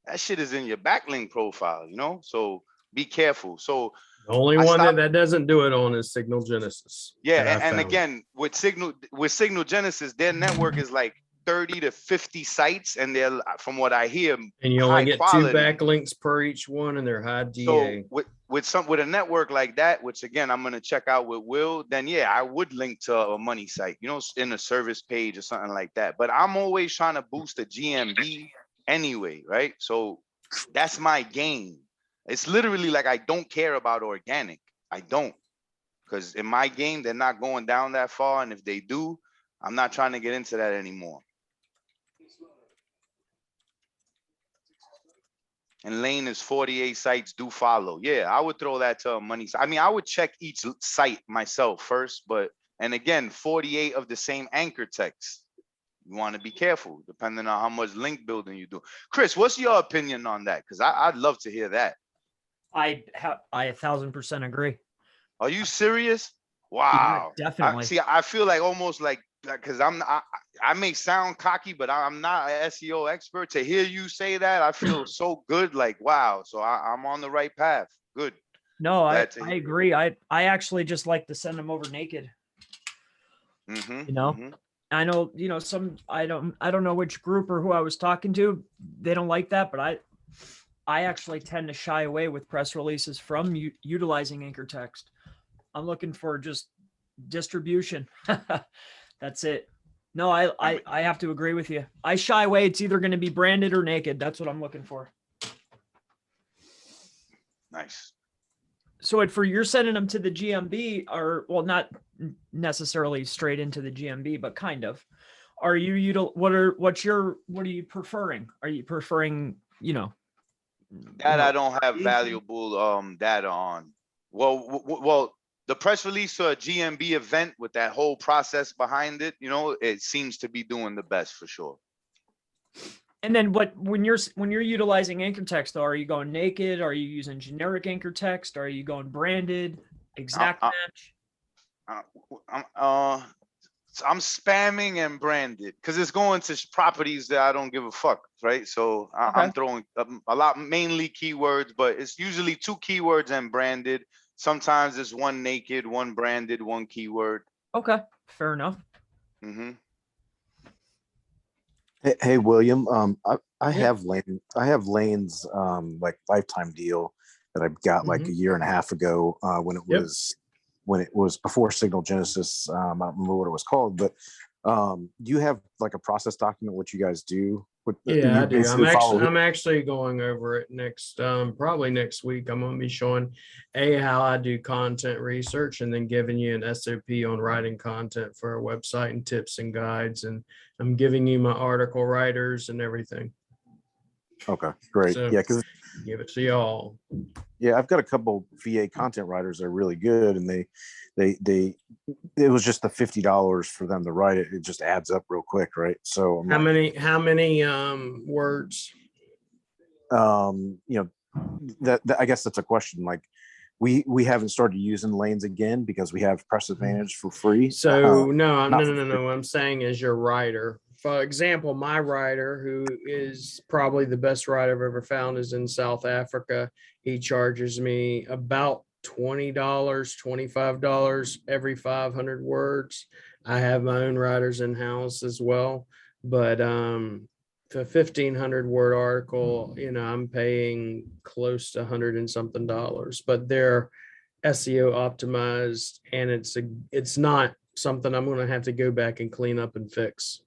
that shit is in your backlink profile, you know? So be careful. So The only I one stopped- that doesn't do it on is Signal Genesis. yeah, that I and found. again, with Signal Genesis, their network is like 30 to 50 sites, and they're, from what I hear, And you high only get quality. 2 backlinks per each one, and they're high So DA. with a network like that, which again I'm gonna check out with Will, then yeah, I would link to a money site, you know, in a service page or something like that. But I'm always trying to boost a GMB anyway, right? So that's my game. It's literally like I don't care about organic. I don't, because in my game they're not going down that far, and if they do, I'm not trying to get into that anymore. And Lane is 48 sites do follow. Yeah, I would throw that to a money site. I mean, I would check each site myself first, but, and again, 48 of the same anchor text. You want to be careful depending on how much link building you do. Chris, what's your opinion on that? Because I'd love to hear that. I 1000% agree. Are you serious? Wow. Definitely. See, I feel like almost like, because I may sound cocky, but I'm not an SEO expert. To hear you say that, I feel so good. Like, wow. So I'm on the right path. Good. No, I Glad to hear. agree. I actually just like to send them over naked. Mhm, You know, mhm. I know, you know, I don't know which group or who I was talking to. They don't like that, but I actually tend to shy away with press releases from utilizing anchor text. I'm looking for just distribution. That's it. No, I have to agree with you. I shy away. It's either going to be branded or naked. That's what I'm looking for. Nice. So for you're sending them to the GMB, or well, not necessarily straight into the GMB, but kind of. Are you what are you preferring? Are you preferring, you know? That I don't have valuable data on. Well, the press release to a GMB event with that whole process behind it, you know, it seems to be doing the best for sure. And then when you're utilizing anchor text, though, are you going naked? Are you using generic anchor text? Are you going branded, exact match? I'm spamming and branded because it's going to properties that I don't give a fuck, right? So I'm throwing a lot, mainly keywords, but it's usually 2 keywords and branded. Sometimes it's 1 naked, 1 branded, 1 keyword. Okay, fair enough. Mm-hmm. Hey William, I have Lane's like lifetime deal that I got like a year and a half ago when it was before Signal Genesis. I don't remember what it was called, but do you have like a process document what you guys do? Yeah, I do. I'm actually going over it next, probably next week. I'm going to be showing how I do content research, and then giving you an SOP on writing content for a website and tips and guides. And I'm giving you my article writers and everything. Okay, great. So, yeah, because give it to y'all. Yeah, I've got a couple VA content writers that are really good, and it was just the $50 for them to write it. It just adds up real quick, right? So how many words? You know, that I guess that's a question. Like, We haven't started using lanes again because we have Press Advantage for free. So no, not no, for free. What I'm saying is your writer. For example, my writer, who is probably the best writer I've ever found, is in South Africa. He charges me about $20, $25 every 500 words. I have my own writers in house as well, but for 1,500 word article, I'm paying close to 100 and something dollars, but they're SEO optimized, and it's not something I'm going to have to go back and clean up and fix.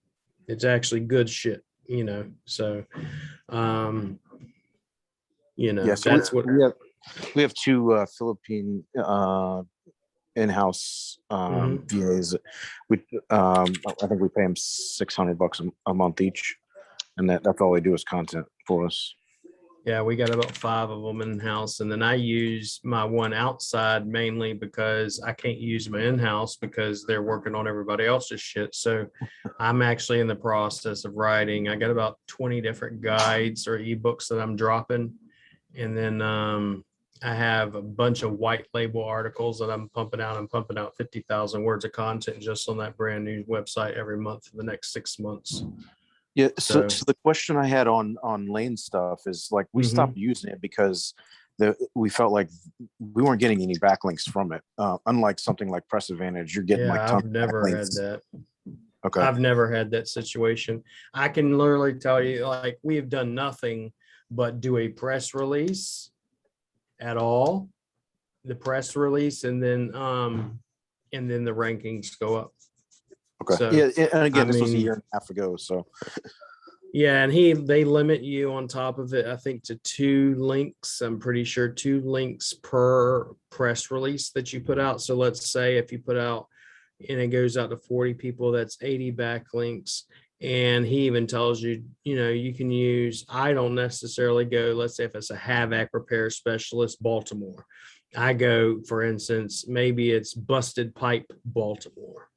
It's actually good shit, so Yeah, so that's what we have two Philippine in-house VAs. I think we pay them $600 a month each, and that's all they do is content for us. Yeah, we got about 5 of them in house, and then I use my one outside mainly because I can't use my in-house because they're working on everybody else's shit. So I'm actually in the process of writing. I got about 20 different guides or ebooks that I'm dropping, and then I have a bunch of white label articles that I'm pumping out. I'm pumping out 50,000 words of content just on that brand new website every month for the next 6 months. Yeah. So the question I had on lane stuff is like, we stopped using it because we felt like we weren't getting any backlinks from it. Unlike something like Press Advantage, you're getting like tons I've never had that. Okay. I've never had that situation. I can literally tell you, like, we have done nothing but do a press release at all, the press release, and then the rankings go up. Okay. So, yeah, and again, this was a mean, year and a half ago, so. Yeah, and they limit you on top of it, I think, to 2 links. I'm pretty sure 2 links per press release that you put out. So let's say if you put out and it goes out to 40 people, that's 80 backlinks. And he even tells you, you can use, I don't necessarily go, let's say if it's a havoc repair specialist, Baltimore. I go, for instance, maybe it's busted pipe, Baltimore.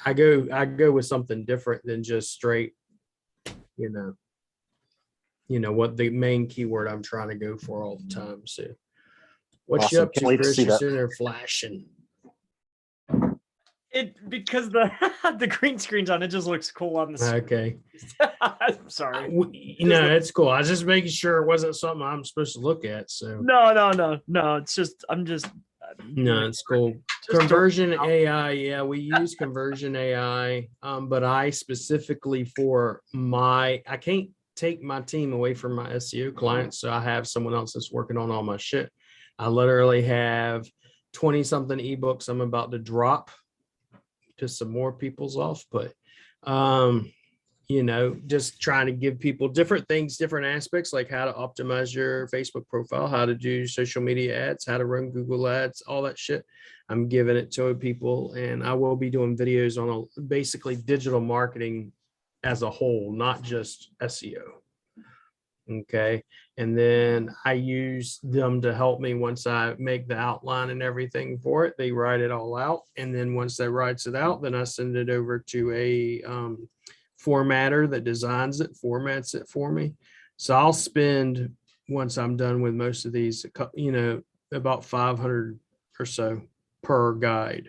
I go with something different than just straight, what the main keyword I'm trying to go for all the time. So what's Awesome. you up Can't to, wait to Chris? see You're that. sitting there flashing. Because the green screen's on, it just looks cool on the screen. Okay. I'm sorry. It's cool. I was just making sure it wasn't something I'm supposed to look at. So No. It's just no, it's cool. Just Conversion AI. Yeah, we use Conversion AI. But I specifically I can't take my team away from my SEO clients. So I have someone else that's working on all my shit. I literally have 20 something ebooks I'm about to drop to some more people's off, but just trying to give people different things, different aspects, like how to optimize your Facebook profile, how to do social media ads, how to run Google ads, all that shit. I'm giving it to people, and I will be doing videos on basically digital marketing as a whole, not just SEO. Okay. And then I use them to help me once I make the outline and everything for it. They write it all out. And then once they writes it out, then I send it over to a formatter that designs it, formats it for me. So I'll spend, once I'm done with most of these, about 500 or so per guide.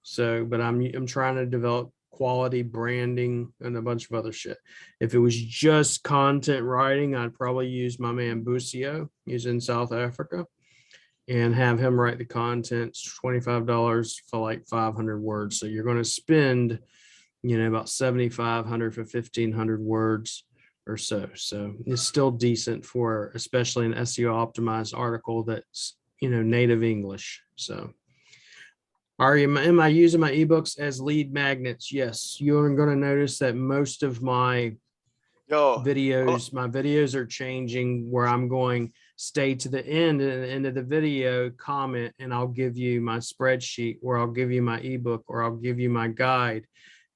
So, but I'm trying to develop quality branding and a bunch of other shit. If it was just content writing, I'd probably use my man Busio. He's in South Africa, and have him write the content. It's $25 for like 500 words. So you're going to spend, about 7,500 for 1,500 words or so. So it's still decent for, especially an SEO optimized article that's, native English. So am I using my ebooks as lead magnets? Yes. You're going to notice that most of my videos are changing, where I'm going, stay to the end, and at the end of the video, comment, and I'll give you my spreadsheet, or I'll give you my ebook, or I'll give you my guide.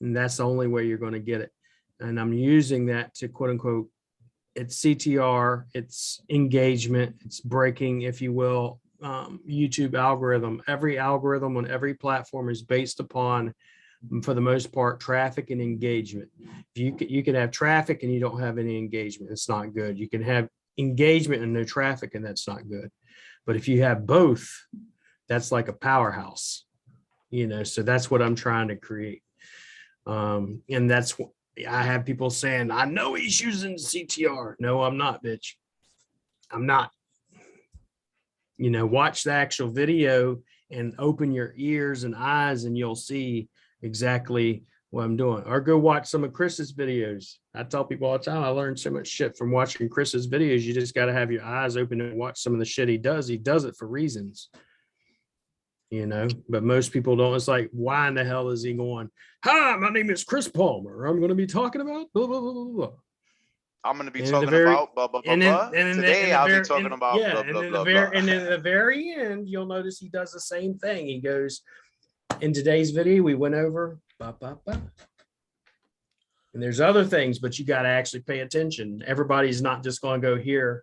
And that's the only way you're going to get it. And I'm using that to, quote unquote, it's CTR, it's engagement, it's breaking, if you will, YouTube algorithm. Every algorithm on every platform is based upon, for the most part, traffic and engagement. You can have traffic and you don't have any engagement. It's not good. You can have engagement and no traffic, and that's not good. But if you have both, that's like a powerhouse, so that's what I'm trying to create. And that's what I have people saying, I know he's using CTR. No, I'm not, bitch. I'm not. Watch the actual video and open your ears and eyes, and you'll see exactly what I'm doing. Or go watch some of Chris's videos. I tell people all the time, I learned so much shit from watching Chris's videos. You just got to have your eyes open and watch some of the shit he does. He does it for reasons. But most people don't. It's like, why in the hell is he going, hi, my name is Chris Palmer. I'm going to be talking about blah, blah, blah, blah, blah. I'm going to be And talking about blah, blah, blah, blah. Today I'll be talking about blah, blah, blah, blah. And at the very end, you'll notice he does the same thing. He goes, in today's video, we went over blah, blah, blah. And there's other things, but you got to actually pay attention. Everybody's not just going to go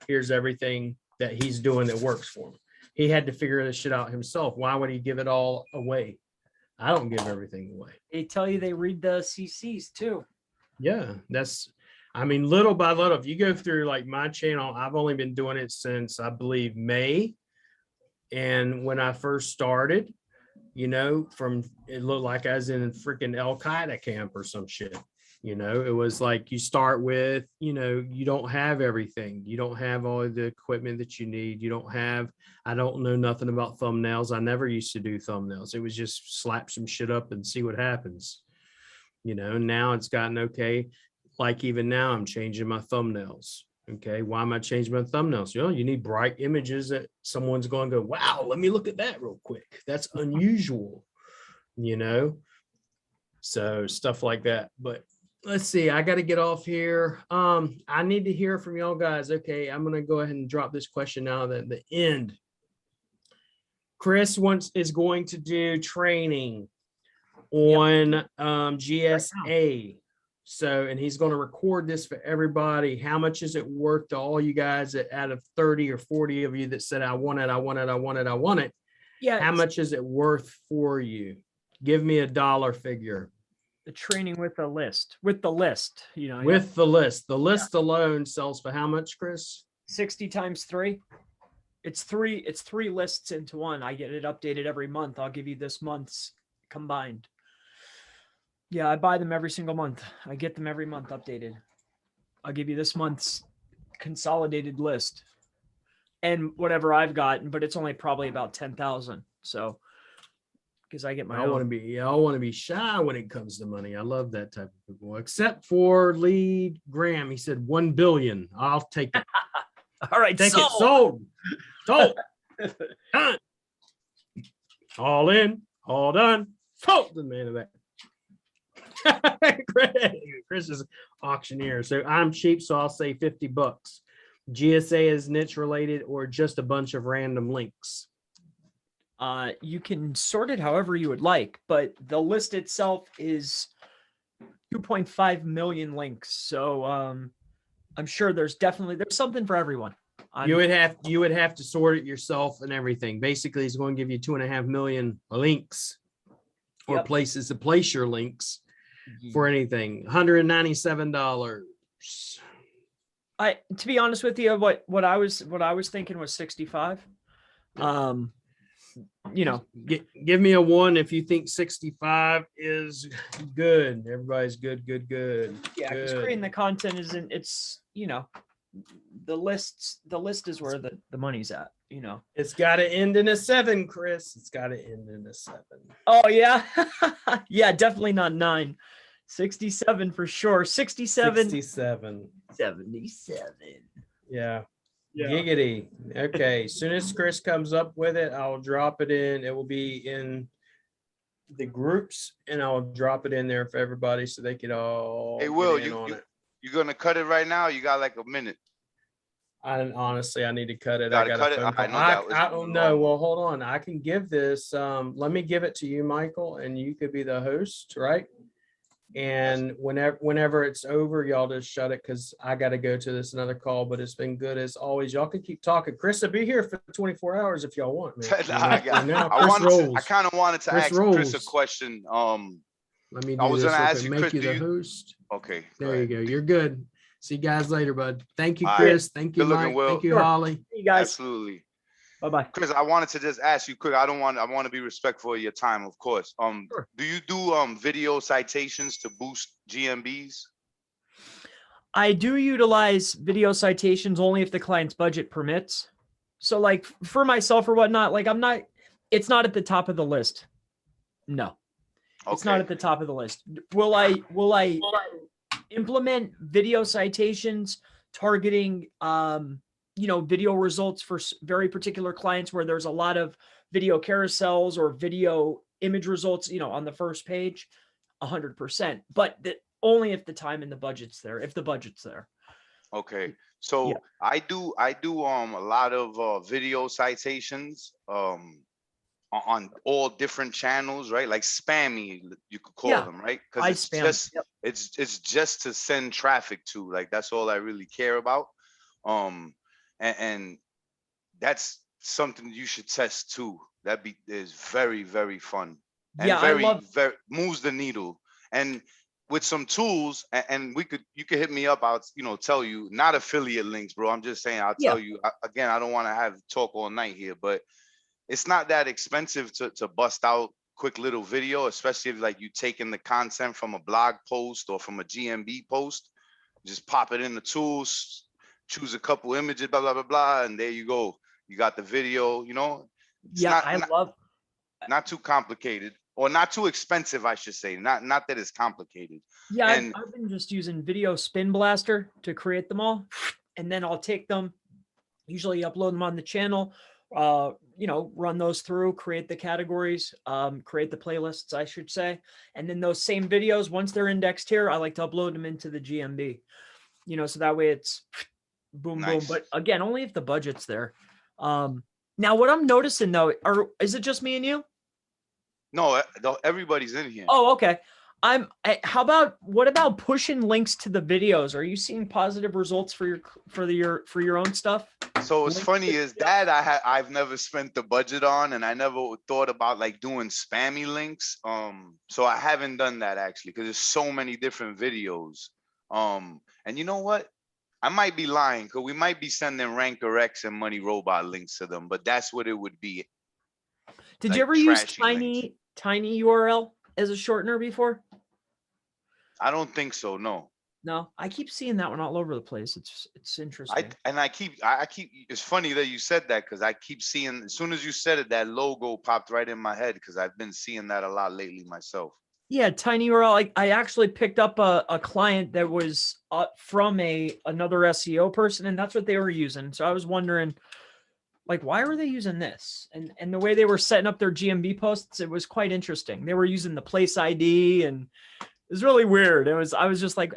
here's everything that he's doing that works for him. He had to figure this shit out himself. Why would he give it all away? I don't give everything away. They tell you they read the CCs too. Yeah, little by little, if you go through like my channel, I've only been doing it since I believe May. And when I first started, it looked like I was in a freaking Al Qaeda camp or some shit. It was like you start with, you don't have everything. You don't have all of the equipment that you need. I don't know nothing about thumbnails. I never used to do thumbnails. It was just slap some shit up and see what happens. Now it's gotten okay. Like even now I'm changing my thumbnails. Okay. Why am I changing my thumbnails? You need bright images that someone's going to go, wow, let me look at that real quick. That's unusual, so stuff like that. But let's see, I got to get off here. I need to hear from y'all guys. Okay, I'm going to go ahead and drop this question now at the end. Chris is going to do training on GSA. So, and he's going to record this for everybody. How much is it worth to all you guys that out of 30 or 40 of you that said, I want it. Yeah. How much is it worth for you? Give me a dollar figure. The training with the list, with the list. The list alone sells for how much, Chris? 60 times 3. It's three lists into one. I get it updated every month. I'll give you this month's combined. Yeah, I buy them every single month. I get them every month updated. I'll give you this month's consolidated list and whatever I've gotten, but it's only probably about 10,000. So, because I get my I want to be shy when it comes to money. I love that type of people, except for Lee Graham. He said 1 billion. I'll take it. All right, take it. Sold. Done. All in, all done. Sold. The man of that. Chris is auctioneer. So I'm cheap, so I'll say $50. GSA is niche related or just a bunch of random links? You can sort it however you would like, but the list itself is 2.5 million links. So I'm sure there's something for everyone. You would have to sort it yourself and everything. Basically, he's going to give you 2.5 million links or places to place your links for anything. $197. To be honest with you, what I was thinking was 65. Give me a 1 if you think 65 is good. Everybody's good. Yeah, because creating the content the list is where the money's at. It's got to end in a 7, Chris. It's got to end in a 7. Oh yeah. Yeah, definitely not 9. 67 for sure. 67. 77. 77. Yeah. Giggity. Okay. As soon as Chris comes up with it, I'll drop it in. It will be in the groups and I'll drop it in there for everybody so they can all. Hey, Will, you're going to cut it right now? You got like a minute. I need to cut it. I got it. I don't know. Well, hold on. I can give this. Let me give it to you, Michael, and you could be the host, right? And whenever it's over, y'all just shut it because I got to go to this another call. But it's been good as always. Y'all can keep talking. Chris will be here for 24 hours if y'all want, man. I kind of wanted to ask Chris a question. Let me do I was going to ask you, Chris, the host. Okay. There you go. You're good. See you guys later, bud. Thank you, Chris. Thank you, Mike. Thank you, Holly. You guys. Absolutely. Bye-bye. Chris, I wanted to just ask you quick. I want to be respectful of your time, of course. Sure. Do you do video citations to boost GMBs? I do utilize video citations only if the client's budget permits. So like for myself or whatnot, like it's not at the top of the list. No, it's not Okay. at the top of the list. Will I implement video citations targeting, video results for very particular clients where there's a lot of video carousels or video image results, on the first page? 100%, but only if the time and the budget's there, if the budget's there. Okay. So Yeah. I do a lot of video citations on all different channels, right? Like spammy, you could call Yeah, them, right? I Because it's spam. just Yep. it's just to send traffic to. Like that's all I really care about. And that's something you should test too. That is very, very fun and Yeah, I love. very moves the needle. And with some tools, and you could hit me up. I'll tell you, not affiliate links, bro. I'm just saying I'll Yeah. tell you again. I don't want to have talk all night here, but it's not that expensive to bust out quick little video, especially if like you taking the content from a blog post or from a GMB post. Just pop it in the tools, choose a couple images, blah blah blah blah, and there you go. You got the video. It's Yeah, I love. not too complicated or not too expensive, I should say. Not that it's complicated. Yeah, And I've been just using Video Spin Blaster to create them all, and then I'll take them, usually upload them on the channel, run those through, create the categories, create the playlists, I should say, and then those same videos, once they're indexed here, I like to upload them into the GMB, so that way it's boom, Nice. boom. But again, only if the budget's there. Now what I'm noticing though, is it just me and you? no, everybody's in here. Oh, okay. What about pushing links to the videos? Are you seeing positive results for your own stuff? So what's Links funny to is videos? that I've never spent the budget on, and I never thought about like doing spammy links. So I haven't done that actually because there's so many different videos. And you know what? I might be lying because we might be sending Ranker X and Money Robot links to them, but that's what it would be. Did like you ever use trashy links. tiny URL as a shortener before? I don't think so. No. No, I keep seeing that one all over the place. It's interesting. I keep it's funny that you said that because I keep seeing, as soon as you said it, that logo popped right in my head because I've been seeing that a lot lately myself. Yeah, tiny URL. I actually picked up a client that was from another SEO person, and that's what they were using. So I was wondering, like, why were they using this? And the way they were setting up their GMB posts, it was quite interesting. They were using the place ID, and it was really weird. I was just like,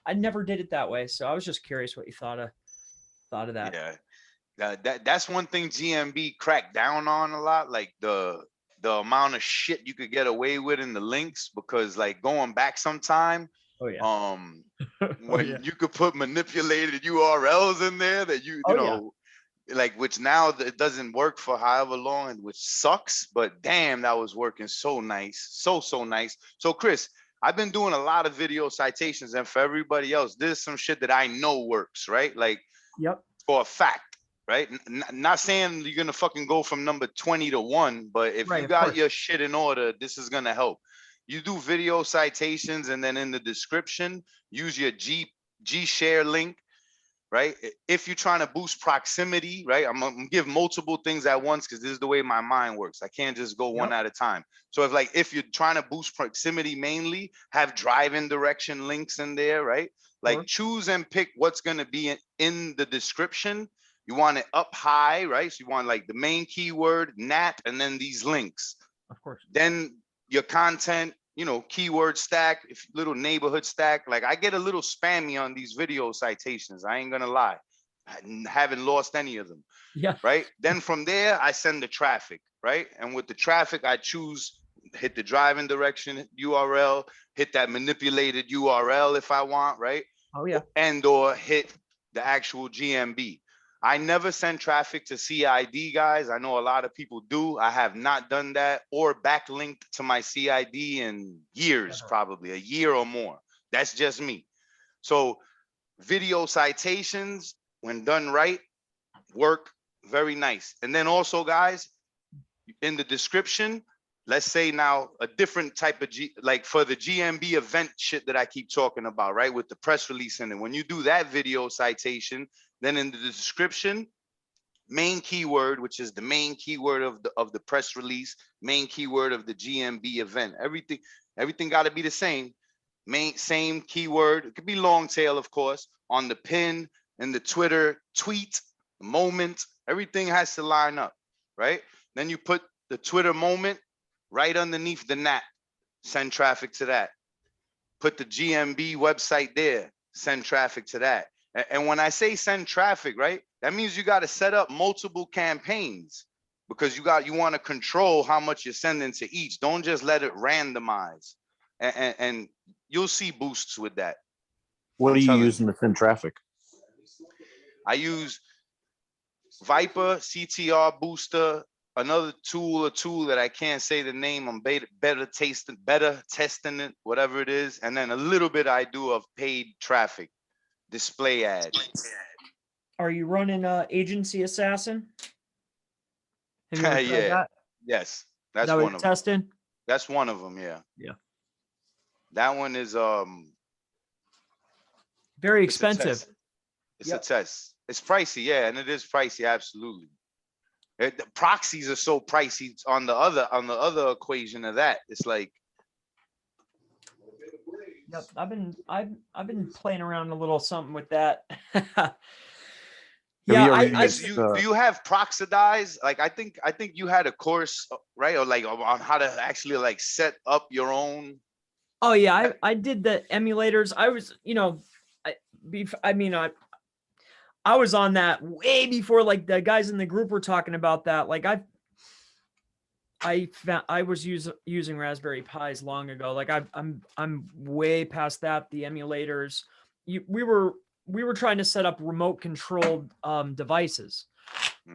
I never did it that way. So I was just curious what you thought of that. Yeah, that's one thing GMB cracked down on a lot, like the amount of shit you could get away with in the links, because like going back sometime, Oh yeah. when yeah. you could put manipulated URLs in there that you Oh, know, like, which now it doesn't work for however long, and which sucks, but damn, that was working so nice, so nice. So Chris, I've been doing a lot of video citations, and for everybody else, this is some shit that I know works, right? Like, Yep. for a fact, right? Not saying you're gonna fucking go from number 20 to 1, but if Right, you of got course. your shit in order, this is gonna help. You do video citations, and then in the description, use your G share link, right? If you're trying to boost proximity, right? I'm gonna give multiple things at once because this is the way my mind works. I can't just go one at a time. So if you're trying to boost proximity mainly, have drive-in direction links in there, right? Like, Sure. choose and pick what's gonna be in the description. You want it up high, right? So you want like the main keyword, NAT, and then these links. Of course. Then your content, keyword stack, if little neighborhood stack. Like, I get a little spammy on these video citations. I ain't gonna lie. I haven't lost any of them. Yeah. Right. Then from there, I send the traffic, right? And with the traffic, I hit the driving direction URL, hit that manipulated URL if I want, right? Oh yeah. And/or hit the actual GMB. I never send traffic to CID, guys. I know a lot of people do. I have not done that or backlinked to my CID in years, probably a year or more. That's just me. So video citations, when done right, work Very nice. And then also, guys, in the description, let's say now a different type of like for the GMB event shit that I keep talking about, right? With the press release in it. When you do that video citation, then in the description, main keyword, which is the main keyword of the press release, main keyword of the GMB event. Everything got to be the same. Same keyword. It could be long tail, of course, on the pin and the Twitter tweet, moment. Everything has to line up, right? Then you put the Twitter moment right underneath the nat. Send traffic to that. Put the GMB website there. Send traffic to that. And when I say send traffic, right, that means you got to set up multiple campaigns because you want to control how much you're sending to each. Don't just let it randomize. And you'll see boosts with that. What I'm are you telling using to send traffic? I use Viper, CTR Booster, another tool that I can't say the name. I'm better testing it, whatever it is. And then a little bit I do of paid traffic, display ads. Are you running Agency Assassin? Have you ever tried Yeah. that? Yes, Is that's that what one you're of them. testing? That's one of them. Yeah. Yeah. That one is Very it's a test. expensive. It's Yep. a test. It's pricey, yeah, and it is pricey, absolutely. The proxies are so pricey on the other equation of that. It's like, Yep. I've been playing around a little something with that. you Yeah, ever I used, do you have Proxidize? Like I think you had a course, right? Or like on how to actually like set up your own. oh yeah, I did the emulators. I was, I was on that way before like the guys in the group were talking about that. Like I was using Raspberry Pis long ago. Like I'm way past that. The emulators, we were trying to set up remote controlled devices,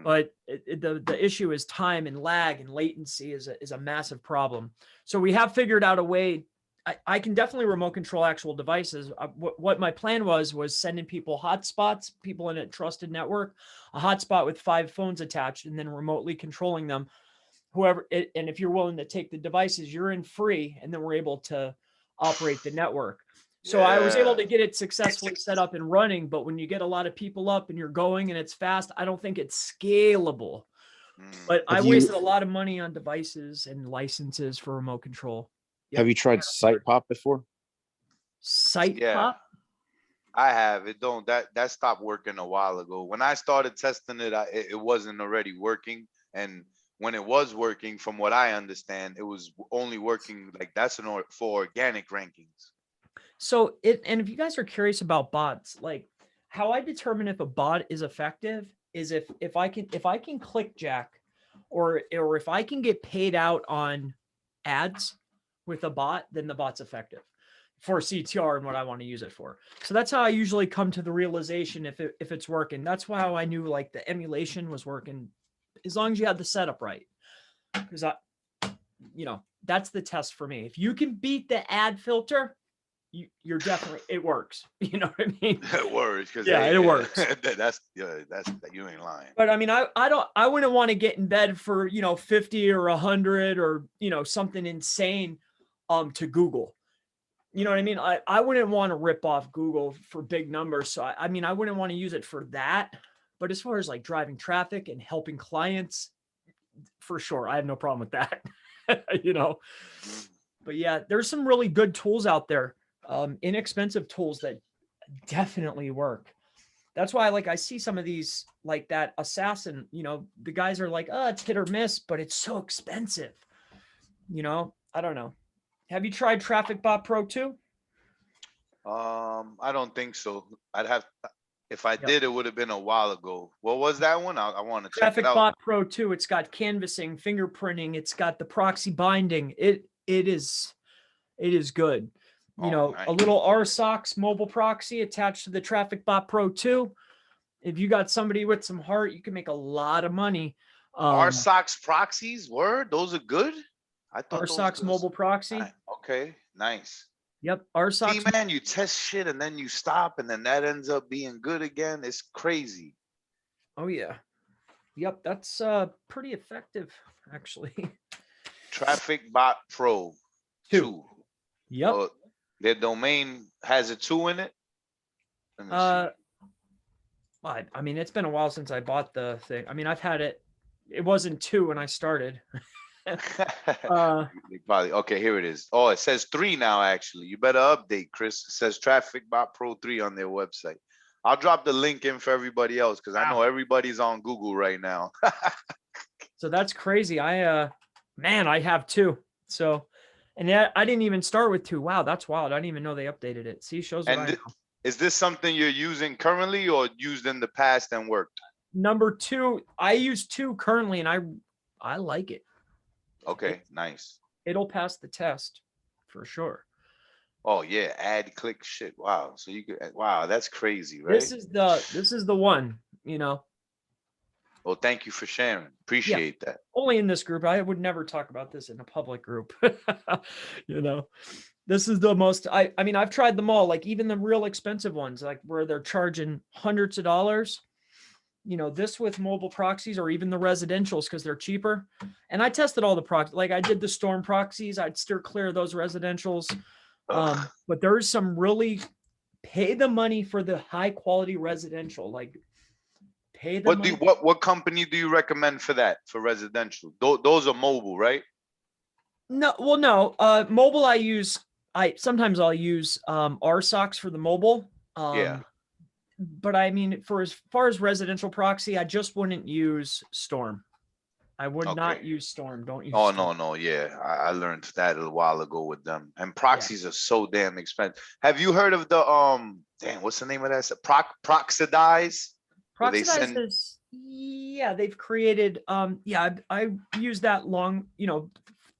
but the issue is time and lag and latency is a massive problem. So we have figured out a way. I can definitely remote control actual devices. What my plan was sending people hotspots, people in a trusted network, a hotspot with 5 phones attached, and then remotely controlling them. And if you're willing to take the devices, you're in free, and then we're able to operate the network. So I was able to get it successfully set up and running, but when you get a lot of people up and you're going and it's fast, I don't think it's scalable. But I wasted a lot of money on devices and licenses for remote control. Have you tried Site Pop before? Site Yeah. Pop? I have it. That stopped working a while ago. When I started testing it, it wasn't already working. And when it was working, from what I understand, it was only working like for organic rankings. So and if you guys are curious about bots, like how I determine if a bot is effective is if I can click jack or if I can get paid out on ads with a bot, then the bot's effective for CTR and what I want to use it for. So that's how I usually come to the realization if it's working. That's how I knew like the emulation was working, as long as you had the setup right. Because that's the test for me. If you can beat the ad filter, you're definitely, it works. You know what I mean? It works. Yeah, it works. That's you ain't lying. But I mean, I wouldn't want to get in bed for 50 or 100 or something insane to Google. You know what I mean? I wouldn't want to rip off Google for big numbers. So I mean, I wouldn't want to use it for that. But as far as like driving traffic and helping clients, for sure, I have no problem with that. But yeah, there's some really good tools out there, inexpensive tools that definitely work. That's why I see some of these like that Assassin, the guys are like, oh, it's hit or miss, but it's so expensive. I don't know. Have you tried Traffic Bot Pro 2? I don't think so. If I did, it would have been a while ago. What was that one? I want to check Traffic it out. Bot Pro 2. It's got canvassing, fingerprinting. It's got the proxy binding. It is good. Nice. A little RSOX mobile proxy attached to the Traffic Bot Pro 2. If you got somebody with some heart, you can make a lot of money. RSOX proxies, word? Those are good? I thought RSOX mobile proxy. Okay, nice. Yep, RSOX. See, man, you test shit and then you stop and then that ends up being good again. It's crazy. Oh yeah. Yep, that's pretty effective, actually. Traffic Bot Pro 2. 2. Yep. Their domain has a 2 in it. Let me I mean, it's been a while since I bought the thing. I mean, I've had it. It wasn't 2 when I started. see. Uh, Probably okay. Here it is. Oh, it says 3 now. Actually, you better update, Chris. It says Traffic Bot Pro 3 on their website. I'll drop the link in for everybody else because I know Wow. everybody's on Google right now. so that's crazy. Man, I have 2. So, and yeah, I didn't even start with 2. Wow, that's wild. I didn't even know they updated it. See, shows what I And know. is this something you're using currently or used in the past and worked? Number 2, I use 2 currently, and I like it. Okay, nice. It'll pass the test for sure. Oh yeah, ad click shit. Wow. So you could wow, that's crazy, right? This is the one, Well, thank you for sharing. Appreciate that. only in this group. I would never talk about this in a public group. This is the most, I mean, I've tried them all, like even the real expensive ones, like where they're charging hundreds of dollars, this with mobile proxies or even the residentials because they're cheaper. And I tested all the proxies, like I did the storm proxies. I'd steer clear of those residentials. But there's some really pay the money for the high quality residential, like pay the money. What company do you recommend for that for residential? Those are mobile, right? No, well, no. Mobile sometimes I'll use RSOX for the mobile. Yeah. But I mean, for as far as residential proxy, I just wouldn't use Storm. I would not Okay. use Storm. Don't use Oh Storm. no, yeah. I learned that a while ago with them. And proxies are so damn expensive. Have you heard of the damn, what's the name of that? Proxidize? Where they send- Yeah, they've created I used that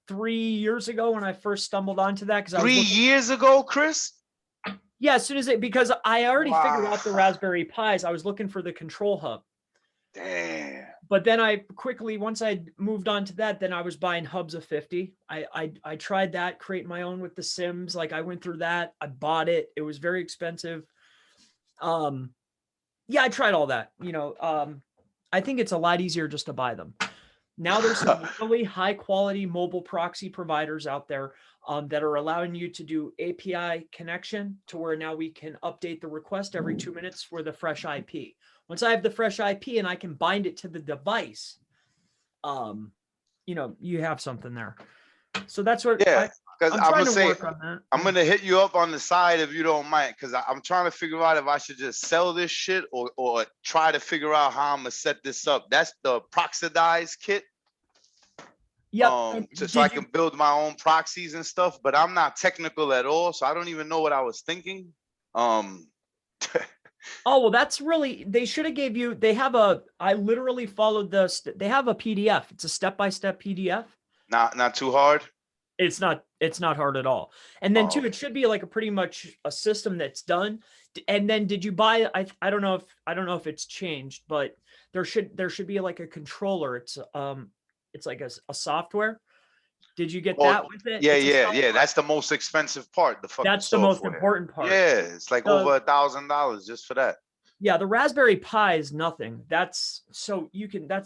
3 years ago when I first stumbled onto that because 3 years ago, Chris? Yeah, as soon as because I already figured out the Wow. Raspberry Pis, I was looking for the control hub. Damn. But then I quickly, once I moved on to that, then I was buying hubs of 50. I tried that, create my own with the Sims. Like I went through that. I bought it. It was very expensive. Yeah, I tried all that. I think it's a lot easier just to buy them. Now there's some really high quality mobile proxy providers out there that are allowing you to do API connection to where now we can update the request every 2 minutes for the fresh IP. Once I have the fresh IP and I can bind it to the device, you have something there. So that's what Yeah, because I'm I'm trying gonna to say work on that. I'm gonna hit you up on the side if you don't mind, because I'm trying to figure out if I should just sell this shit or try to figure out how I'm gonna set this up. That's the Proxidize kit. Yep. So I can build my own proxies and stuff, but I'm not technical at all, so I don't even know what I was thinking. Oh, well, that's really, they should have gave you, I literally followed they have a PDF. It's a step-by-step PDF. Not too hard. It's not hard at all. And then too, Oh. it should be like a pretty much a system that's done. And then did you buy, I don't know if it's changed, but there should be like a controller. It's like a software. Did you get that with it? Yeah, It's a yeah. software. That's the most expensive part. The fucking That's the most software. important part. Yeah, it's like over $1,000 just for that. Yeah, the Raspberry Pi is nothing. That's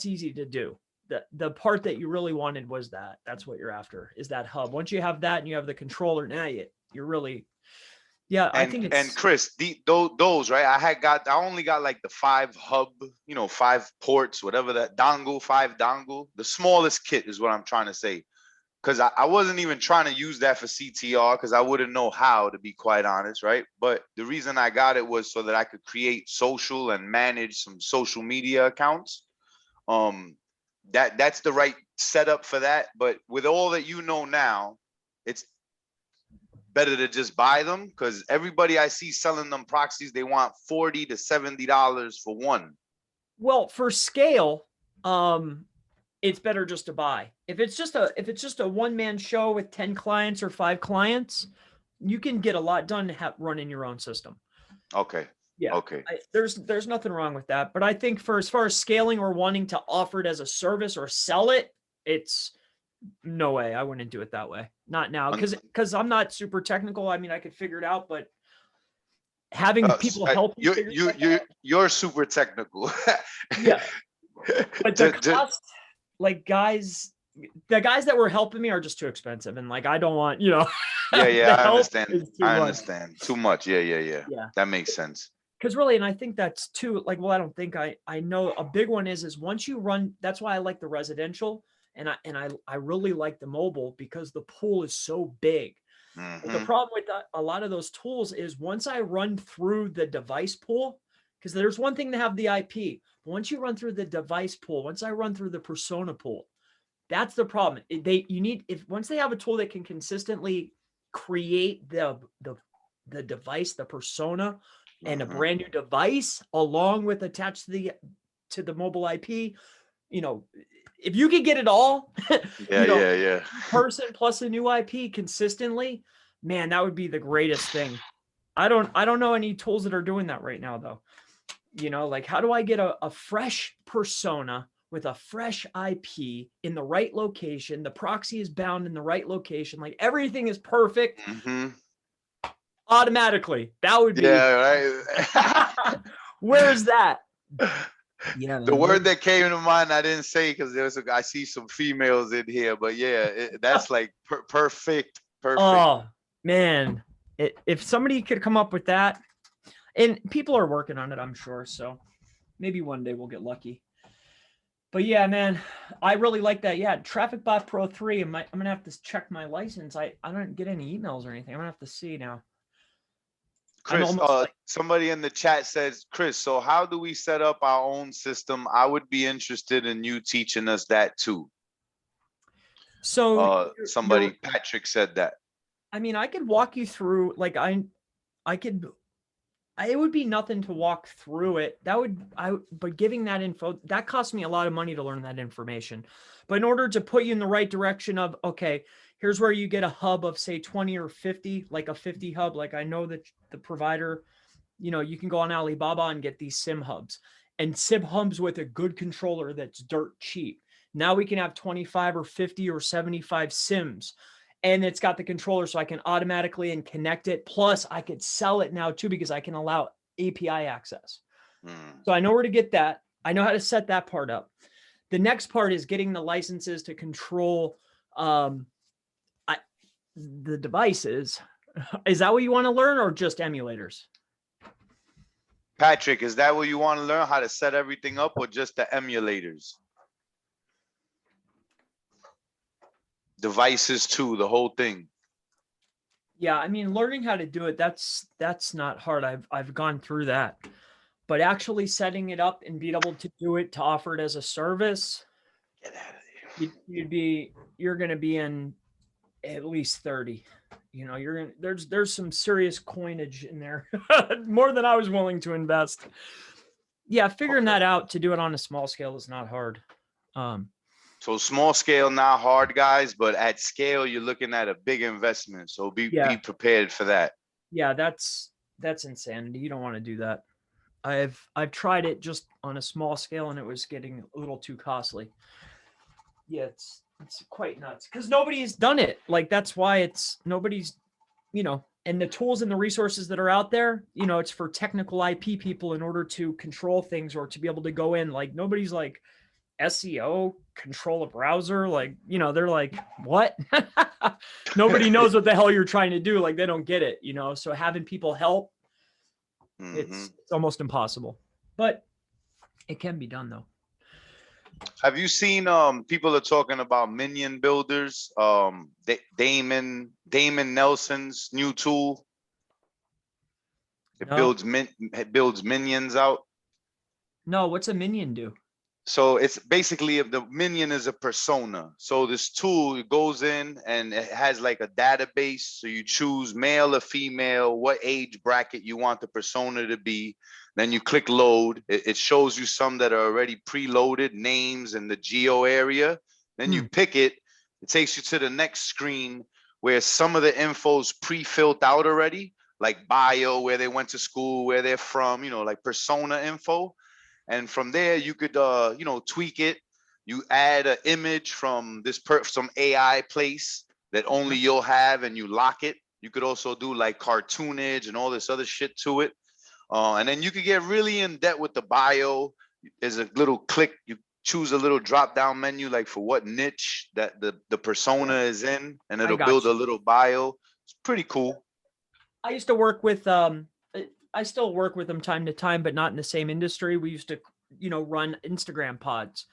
easy to do. The part that you really wanted was that's what you're after, is that hub. Once you have that and you have the controller, now you're really, yeah, I think it's. And Chris, those right? I only got like the 5 hub, 5 ports, whatever that 5 dongle. The smallest kit is what I'm trying to say. Because I wasn't even trying to use that for CTR because I wouldn't know how, to be quite honest, right? But the reason I got it was so that I could create social and manage some social media accounts. That's the right setup for that. But with all that now, it's better to just buy them because everybody I see selling them proxies, they want $40 to $70 for one. Well, for scale, it's better just to buy. If it's just a one-man show with 10 clients or 5 clients, you can get a lot done running your own system. Okay. Yeah. Okay. There's nothing wrong with that. But I think as far as scaling or wanting to offer it as a service or sell it, it's no way. I wouldn't do it that way. Not now. Because I'm not super technical. I mean, I could figure it out, but having people help you. You're super technical. Yeah. But the Ju- cost, like the guys that were helping me are just too expensive. And like, I don't want, you know, Yeah, the yeah, I help understand. is too I much. understand. Too much. Yeah, yeah, yeah. Yeah. That makes sense. Because really, and I think that's too, like, well, I don't think I know a big one is once you run, that's why I like the residential and I really like the mobile because the pool is so big. But the Mhm. problem with a lot of those tools is once I run through the device pool, because there's one thing to have the IP, but once you run through the device pool, once I run through the persona pool, that's the problem. Once they have a tool that can consistently create the device, the persona, and a Mhm. brand new device along with attached to the mobile IP, you know, if you could get it all, Yeah, you know, yeah, yeah. person plus a new IP consistently, man, that would be the greatest thing. I don't know any tools that are doing that right now though. You know, like how do I get a fresh persona with a fresh IP in the right location? The proxy is bound in the right location. Like everything is perfect Mhm. automatically. That would be Yeah, right. where's that? Yeah, The man. word that came to mind, I didn't say because I see some females in here, but yeah, that's like perfect, perfect. Oh man, if somebody could come up with that, and people are working on it, I'm sure. So maybe one day we'll get lucky. But yeah, man, I really like that. Yeah, Traffic Bot Pro 3. I'm gonna have to check my license. I don't get any emails or anything. I'm gonna have to see now. I'm Chris, almost like, somebody in the chat says, Chris, so how do we set up our own system? I would be interested in you teaching us that too. so Somebody, Patrick said that. I mean, I could walk you through, like I could, it would be nothing to walk through it. But giving that info, that cost me a lot of money to learn that information. But in order to put you in the right direction of, okay, here's where you get a hub of say 20 or 50, like a 50 hub. Like I know that the provider, you know, you can go on Alibaba and get these SIM hubs and SIM hubs with a good controller that's dirt cheap. Now we can have 25 or 50 or 75 SIMs and it's got the controller so I can automatically and connect it. Plus I could sell it now too, because I can allow API access. So I know where to get that. I know how to set that part up. The next part is getting the licenses to control the devices. Is that what you want to learn or just emulators? Patrick, is that what you want to learn, how to set everything up or just the emulators? Devices too, the whole thing. Yeah, I mean, learning how to do it, that's not hard. I've gone through that. But actually setting it up and being able to do it, to offer it as a service, Get out of you're going to be in at least 30. You know, there's some serious coinage in there, more than I was willing to invest. Yeah, figuring that out to do it on a small scale is not hard. So small scale, not hard, guys, but at scale, you're looking at a big investment. So be prepared for that. Yeah, that's insanity. You don't want to do that. I've tried it just on a small scale and it was getting a little too costly. Yeah, it's quite nuts because nobody's done it. Like that's why nobody's, you know, and the tools and the resources that are out there, you know, it's for technical IP people in order to control things or to be able to go in. Like nobody's like SEO, control a browser. Like, you know, they're like, what? Nobody knows what the hell you're trying to do. Like they don't get it, you know? So having people help, it's almost impossible, but it can be done though. Have you seen people are talking about minion builders? Damon Nelson's new tool. It builds minions out. No, what's a minion do? So it's basically, if the minion is a persona. So this tool, it goes in and it has like a database. So you choose male or female, what age bracket you want the persona to be. Then you click load. It shows you some that are already preloaded, names and the geo area. Then you pick it. It takes you to the next screen where some of the info is pre-filled out already, like bio, where they went to school, where they're from, you know, like persona info. And from there, you could, you know, tweak it. You add an image from some AI place that only you'll have, and you lock it. You could also do like cartoonage and all this other shit to it. And then you could get really in depth with the bio. There's a little click. You choose a little drop down menu, like for what niche that the persona is in, and it'll got build you. a little bio. It's pretty cool. I used to work with I still work with them time to time, but not in the same industry. We used to, run Instagram pods.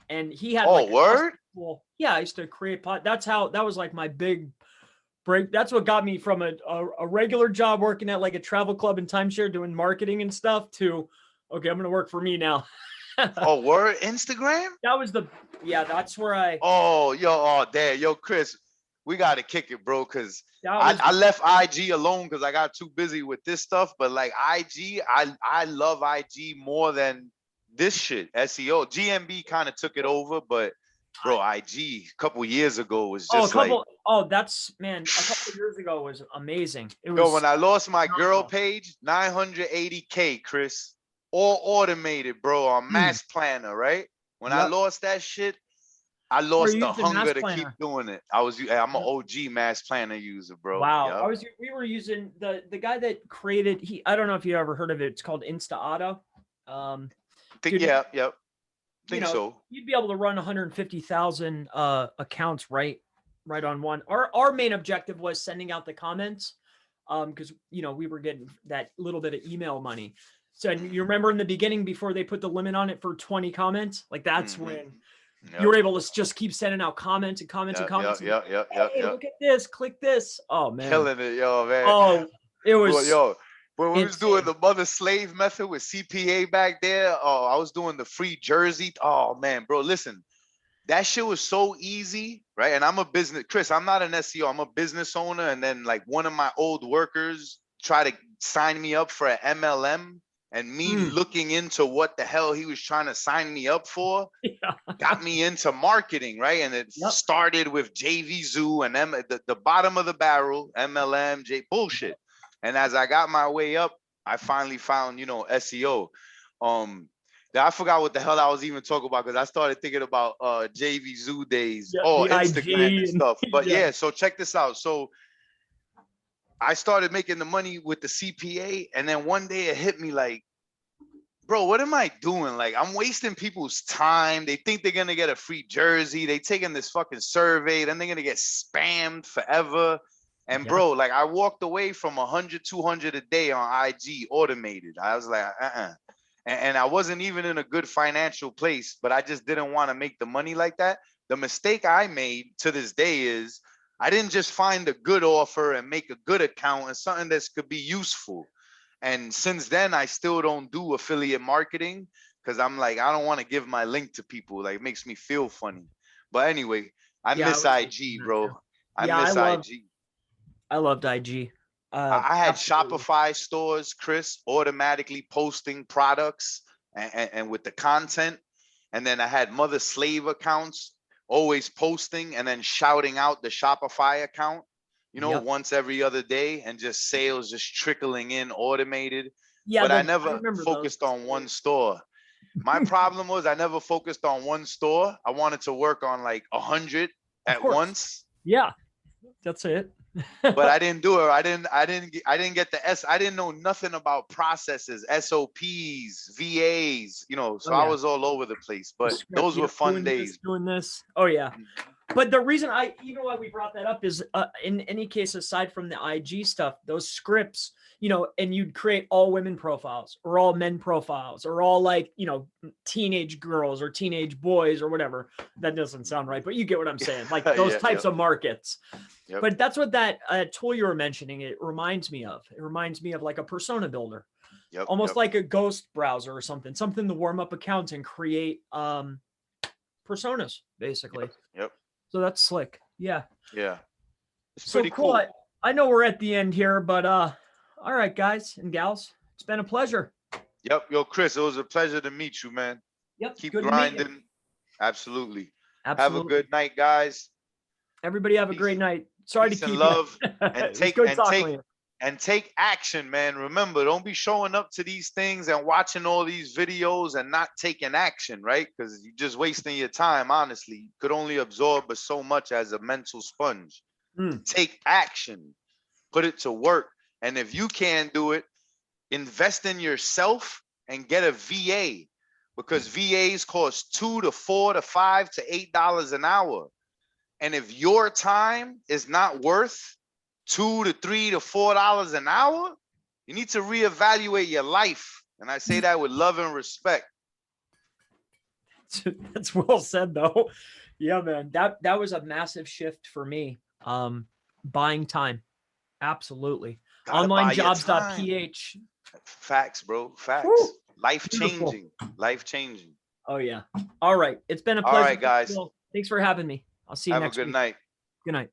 And he had Oh, like word? yeah, I used to create pod. That was like my big break. That's what got me from a regular job working at like a travel club and timeshare doing marketing and stuff to, okay, I'm gonna work for me now. Oh, word? Instagram? That's where I Oh, damn, yo, Chris, we gotta kick it, bro, because that was I left IG alone because I got too busy with this stuff. But like IG, I love IG more than this shit. SEO, GMB kind of took it over, but bro, IG a couple years ago was just that's man, a couple years ago was amazing. It was yo, when I lost my girl phenomenal. page, 980K, Chris, all automated, bro, on Mass Planner, right? When I Yep. lost that shit, I Were lost you the using Mass hunger to keep Planner? doing it. I'm an OG Mass Planner user, bro. Wow. Yep. We were using the guy that created I don't know if you ever heard of it. It's called Insta Auto. Dude, Yep. Think you so. you'd be able to run 150,000 accounts right on one. Our main objective was sending out the comments because we were getting that little bit of email money. So you remember in the beginning before they put the limit on it for 20 comments, like that's when you were able to just keep sending out comments and comments and comments. Yep. Hey, look at this, click this. Oh man. Killing it, yo, man. Oh, it was Well, yo, when we was doing insane. the mother slave method with CPA back there, I was doing the free jersey. Oh man, bro, listen, that shit was so easy, right? And I'm a business, Chris, I'm not an SEO, I'm a business owner. And then like one of my old workers tried to sign me up for an MLM, and me looking into what the hell he was trying to sign me up for got me into marketing, right? And it started with JV Zoo and the bottom of the barrel, MLM, bullshit. And as I got my way up, I finally found, SEO. I forgot what the hell I was even talking about because I started thinking about JV Zoo days, Instagram and stuff. But yeah, so check this out. So I started making the money with the CPA, and then one day it hit me like, bro, what am I doing? Like, I'm wasting people's time. They think they're gonna get a free jersey. They taking this fucking survey, then they're gonna get spammed forever. And bro, like I walked away from 100, 200 a day on IG automated. I was like, and I wasn't even in a good financial place, but I just didn't want to make the money like that. The mistake I made to this day is I didn't just find a good offer and make a good account and something that could be useful. And since then, I still don't do affiliate marketing because I'm like, I don't want to give my link to people. Like, it makes me feel funny. But anyway, I miss IG, bro. I miss IG. I loved IG. I had Absolutely. Shopify stores, Chris, automatically posting products and with the content. And then I had mother slave accounts always posting and then shouting out the Shopify account, once every other day, and just sales just trickling in automated. Yeah, but I never focused on one store. My problem was I never focused on one store. I wanted to work on like 100 at once. Yeah, that's it. But I didn't do it. I didn't get I didn't know nothing about processes, SOPs, VAs, so I was all over the place. But those were fun days. Doing this. Oh yeah. But the reason even why we brought that up is in any case, aside from the IG stuff, those scripts, and you'd create all women profiles or all men profiles or all like, teenage girls or teenage boys or whatever. That doesn't sound right, but you get what I'm saying. Like those types of markets. Yep. But that's what that tool you were mentioning, it reminds me of. It reminds me of like a persona builder. Almost like a ghost browser or something to warm up accounts and create personas, basically. Yep. So that's slick. Yeah. Yeah. It's so pretty cool. I know we're at the end here, but all right, guys and gals, it's been a pleasure. Yep. Yo, Chris, it was a pleasure to meet you, man. Yep. Keep grinding. Absolutely. Have a good night, guys. Everybody have a great night. Sorry to keep love and take action, man. Remember, don't be showing up to these things and watching all these videos and not taking action, right? Because you're just wasting your time. Honestly, you could only absorb but so much as a mental sponge. Take action, put it to work, and if you can't do it, invest in yourself and get a VA because VAs cost $2 to $4 to $5 to $8 an hour. And if your time is not worth $2 to $3 to $4 an hour, you need to reevaluate your life. And I say that with love and respect. That's well said though. Yeah, man. That was a massive shift for me. Buying time. Absolutely. Gotta buy your time. Onlinejobs.ph. Facts, bro. Facts. Woo. Life Beautiful. changing. Life changing. Oh yeah. All right. It's been a All pleasure. right, guys. Thanks for having me. I'll see you Have a next good week. night. Good night.